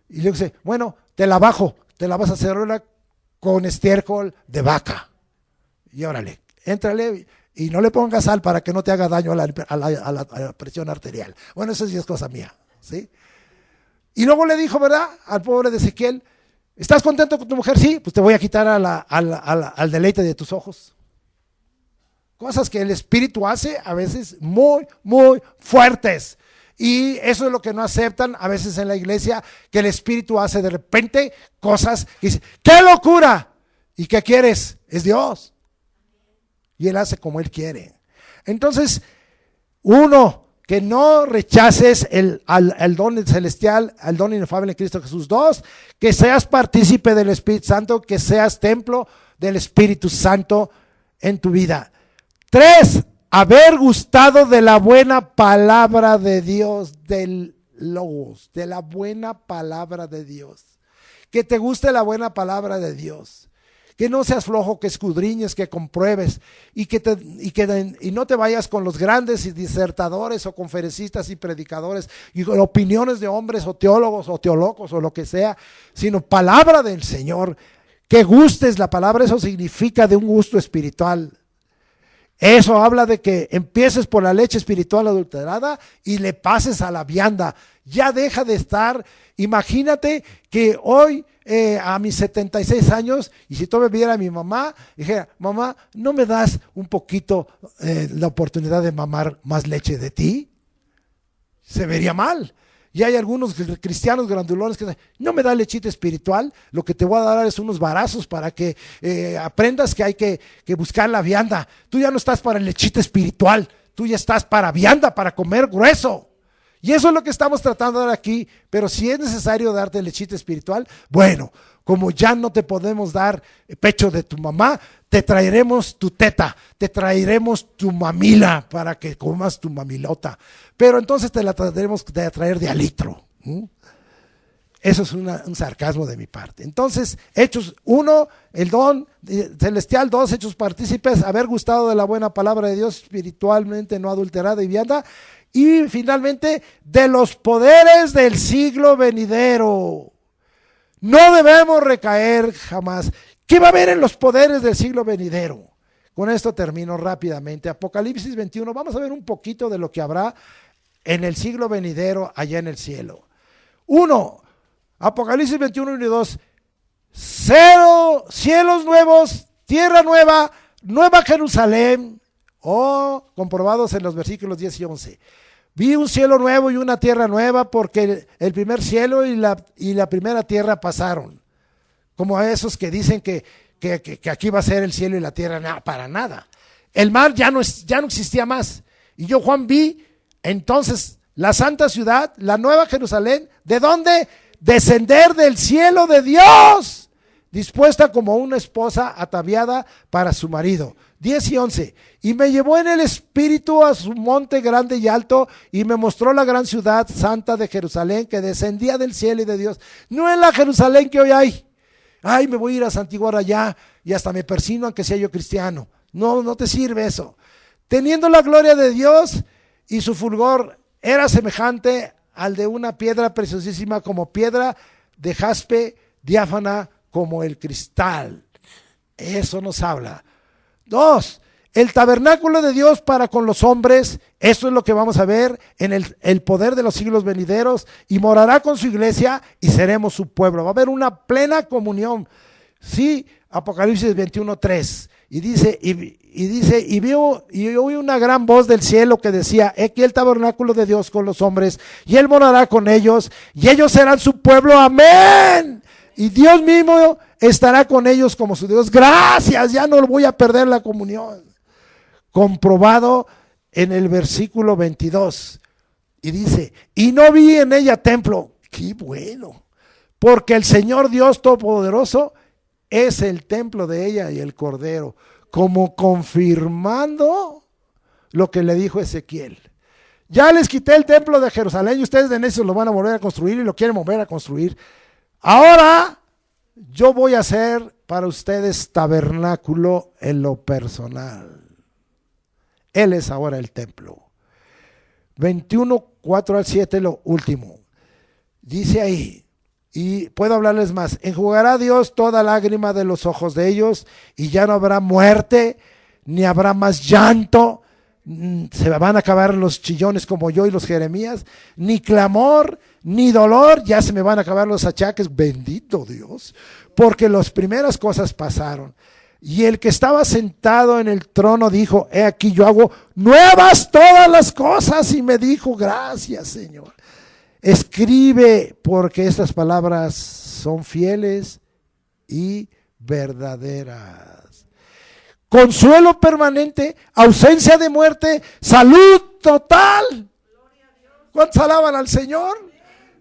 Y le dice, bueno, te la bajo, te la vas a hacer ahora con estiércol de vaca. Y órale, éntrale y no le pongas sal para que no te haga daño a la presión arterial. Bueno, eso sí es cosa mía, ¿sí? Y luego le dijo, ¿verdad? Al pobre de Ezequiel, ¿estás contento con tu mujer? Sí, pues te voy a quitar al deleite de tus ojos. Cosas que el Espíritu hace a veces muy, muy fuertes. Y eso es lo que no aceptan a veces en la iglesia, que el Espíritu hace de repente cosas que dice, ¡qué locura! ¿Y qué quieres? Es Dios. Y Él hace como Él quiere. Entonces, 1, que no rechaces el don celestial, al don inefable en Cristo Jesús. 2, que seas partícipe del Espíritu Santo, que seas templo del Espíritu Santo en tu vida. 3, haber gustado de la buena palabra de Dios, del logos, de la buena palabra de Dios. Que te guste la buena palabra de Dios. Que no seas flojo, que escudriñes, que compruebes y no te vayas con los grandes y disertadores o conferencistas y predicadores y con opiniones de hombres o teólogos o teólogos o lo que sea, sino palabra del Señor. Que gustes la palabra, eso significa de un gusto espiritual. Eso habla de que empieces por la leche espiritual adulterada y le pases a la vianda. Ya deja de estar. Imagínate que hoy a mis 76 años, y si tú me viera a mi mamá, dijera, mamá, ¿no me das un poquito la oportunidad de mamar más leche de ti? Se vería mal. Y hay algunos cristianos grandulones que dicen, no me da lechita espiritual, lo que te voy a dar es unos varazos para que aprendas que hay que buscar la vianda. Tú ya no estás para lechita espiritual, tú ya estás para vianda, para comer grueso. Y eso es lo que estamos tratando de dar aquí, pero si es necesario darte lechita espiritual, bueno, como ya no te podemos dar pecho de tu mamá, te traeremos tu teta, te traeremos tu mamila para que comas tu mamilota, pero entonces te la traeremos de traer de a litro. Eso es un sarcasmo de mi parte. Entonces, Hechos 1, el don celestial; 2, hechos partícipes, haber gustado de la buena palabra de Dios espiritualmente no adulterada y vianda. Y finalmente, de los poderes del siglo venidero. No debemos recaer jamás. ¿Qué va a haber en los poderes del siglo venidero? Con esto termino rápidamente. Apocalipsis 21, vamos a ver un poquito de lo que habrá en el siglo venidero allá en el cielo. 1, Apocalipsis 21, 1 y 2. Cielos nuevos, tierra nueva, nueva Jerusalén. Comprobados en los versículos 10 y 11. Vi un cielo nuevo y una tierra nueva, porque el primer cielo y la primera tierra pasaron. Como a esos que dicen que aquí va a ser el cielo y la tierra. No, para nada. El mar ya no existía más. Y yo, Juan, vi entonces la santa ciudad, la nueva Jerusalén. ¿De dónde? Descender del cielo de Dios, dispuesta como una esposa ataviada para su marido. 10 y 11. Y me llevó en el espíritu a su monte grande y alto, y me mostró la gran ciudad santa de Jerusalén, que descendía del cielo y de Dios. No es la Jerusalén que hoy hay. Ay, me voy a ir a santiguar allá y hasta me persino aunque sea yo cristiano. No te sirve eso. Teniendo la gloria de Dios, y su fulgor era semejante al de una piedra preciosísima, como piedra de jaspe, diáfana como el cristal. Eso nos habla. 2, el tabernáculo de Dios para con los hombres. Eso es lo que vamos a ver en el poder de los siglos venideros. Y morará con su iglesia y seremos su pueblo. Va a haber una plena comunión. Sí, Apocalipsis 21, 3. Y dice, y oí una gran voz del cielo que decía: he aquí el tabernáculo de Dios con los hombres, y él morará con ellos, y ellos serán su pueblo. Amén. Y Dios mismo estará con ellos como su Dios. Gracias, ya no voy a perder la comunión. Comprobado en el versículo 22. Y dice: y no vi en ella templo. Qué bueno. Porque el Señor Dios Todopoderoso es el templo de ella y el Cordero. Como confirmando lo que le dijo Ezequiel. Ya les quité el templo de Jerusalén y ustedes de necios lo van a volver a construir y lo quieren volver a construir. Ahora yo voy a hacer para ustedes tabernáculo en lo personal. Él es ahora el templo. 21, 4 al 7, lo último. Dice ahí, y puedo hablarles más: enjugará Dios toda lágrima de los ojos de ellos, y ya no habrá muerte, ni habrá más llanto. Se van a acabar los chillones como yo y los Jeremías, ni clamor, ni dolor, ya se me van a acabar los achaques, bendito Dios, porque las primeras cosas pasaron. Y el que estaba sentado en el trono dijo: he aquí yo hago nuevas todas las cosas. Y me dijo: gracias, Señor. Escribe, porque estas palabras son fieles y verdaderas. Consuelo permanente, ausencia de muerte, salud total. ¿Cuántos alaban al Señor?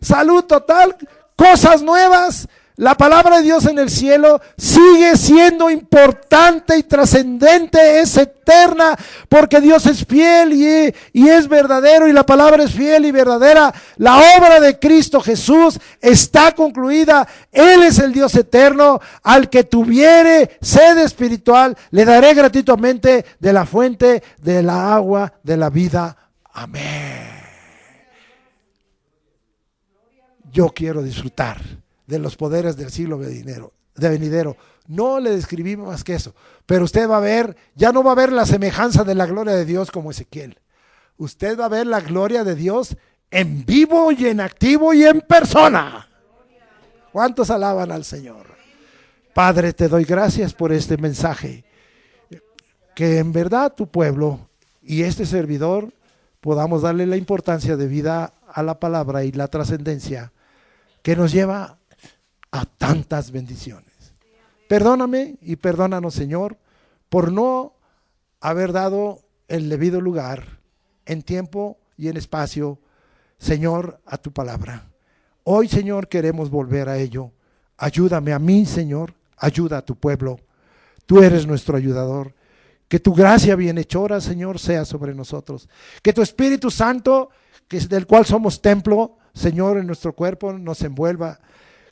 Salud total, cosas nuevas, La palabra de Dios en el cielo sigue siendo importante y trascendente, es eterna, porque Dios es fiel y es verdadero, y la palabra es fiel y verdadera. La obra de Cristo Jesús está concluida. Él es el Dios eterno. Al que tuviere sed espiritual, le daré gratuitamente de la fuente de la agua de la vida. Amén. Yo quiero disfrutar de los poderes del siglo venidero. No le describí más que eso, pero usted va a ver, ya no va a ver la semejanza de la gloria de Dios como Ezequiel. Usted va a ver la gloria de Dios en vivo y en activo y en persona. ¿Cuántos alaban al Señor? Padre, te doy gracias por este mensaje, que en verdad tu pueblo y este servidor podamos darle la importancia de vida a la palabra y la trascendencia que nos lleva a tantas bendiciones. Perdóname y perdónanos, Señor, por no haber dado el debido lugar en tiempo y en espacio, Señor, a tu palabra. Hoy, Señor, queremos volver a ello. Ayúdame a mí, Señor, ayuda a tu pueblo. Tú eres nuestro ayudador. Que tu gracia bienhechora, Señor, sea sobre nosotros. Que tu Espíritu Santo, que es del cual somos templo, Señor, en nuestro cuerpo nos envuelva.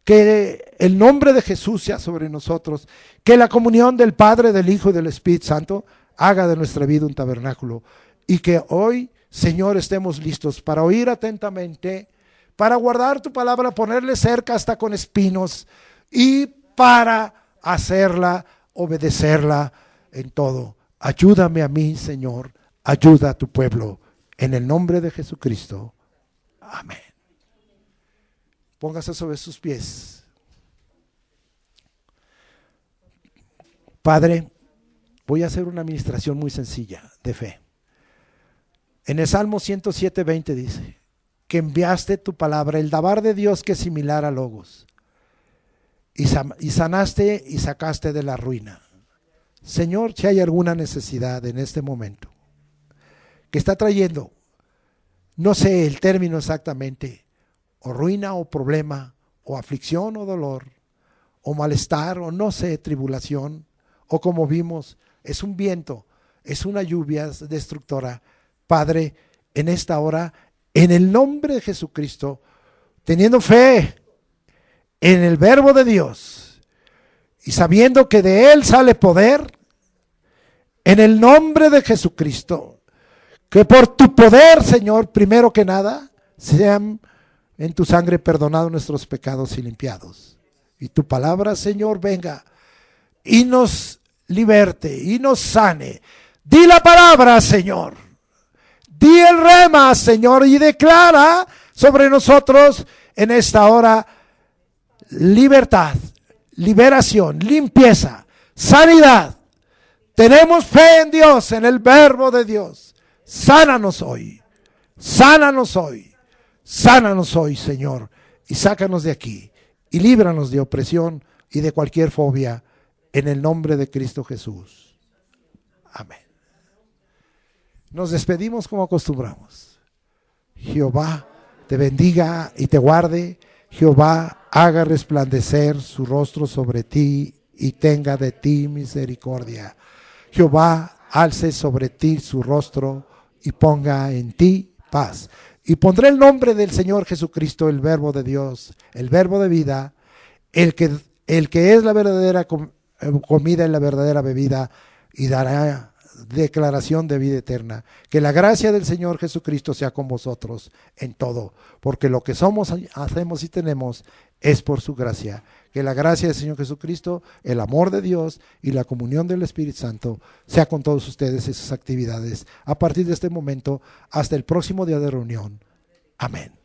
Que el nombre de Jesús sea sobre nosotros. Que la comunión del Padre, del Hijo y del Espíritu Santo haga de nuestra vida un tabernáculo. Y que hoy, Señor, estemos listos para oír atentamente, para guardar tu palabra, ponerle cerca hasta con espinos y para hacerla, obedecerla en todo. Ayúdame a mí, Señor, ayuda a tu pueblo. En el nombre de Jesucristo. Amén. Póngase sobre sus pies. Padre, voy a hacer una administración muy sencilla de fe. En el Salmo 107:20 dice que enviaste tu palabra, el dabar de Dios que es similar a Logos, y sanaste y sacaste de la ruina. Señor, si hay alguna necesidad en este momento que está trayendo, no sé el término exactamente, o ruina o problema, o aflicción o dolor, o malestar, o no sé, tribulación, o como vimos, es un viento, es una lluvia destructora. Padre, en esta hora, en el nombre de Jesucristo, teniendo fe en el verbo de Dios y sabiendo que de Él sale poder, en el nombre de Jesucristo, que por tu poder, Señor, primero que nada, sean en tu sangre perdonados nuestros pecados y limpiados. Y tu palabra, Señor, venga y nos liberte y nos sane. Di la palabra, Señor. Di el rema, Señor, y declara sobre nosotros en esta hora libertad, liberación, limpieza, sanidad. Tenemos fe en Dios, en el verbo de Dios. Sánanos hoy, sánanos hoy, sánanos hoy, Señor, y sácanos de aquí, y líbranos de opresión y de cualquier fobia, en el nombre de Cristo Jesús. Amén. Nos despedimos como acostumbramos. Jehová te bendiga y te guarde. Jehová haga resplandecer su rostro sobre ti y tenga de ti misericordia. Jehová alce sobre ti su rostro y ponga en ti paz. Y pondré el nombre del Señor Jesucristo, el verbo de Dios, el verbo de vida, el que es la verdadera comida y la verdadera bebida, y dará declaración de vida eterna. Que la gracia del Señor Jesucristo sea con vosotros en todo, porque lo que somos, hacemos y tenemos es por su gracia. Que la gracia del Señor Jesucristo, el amor de Dios y la comunión del Espíritu Santo sea con todos ustedes en sus actividades a partir de este momento hasta el próximo día de reunión. Amén.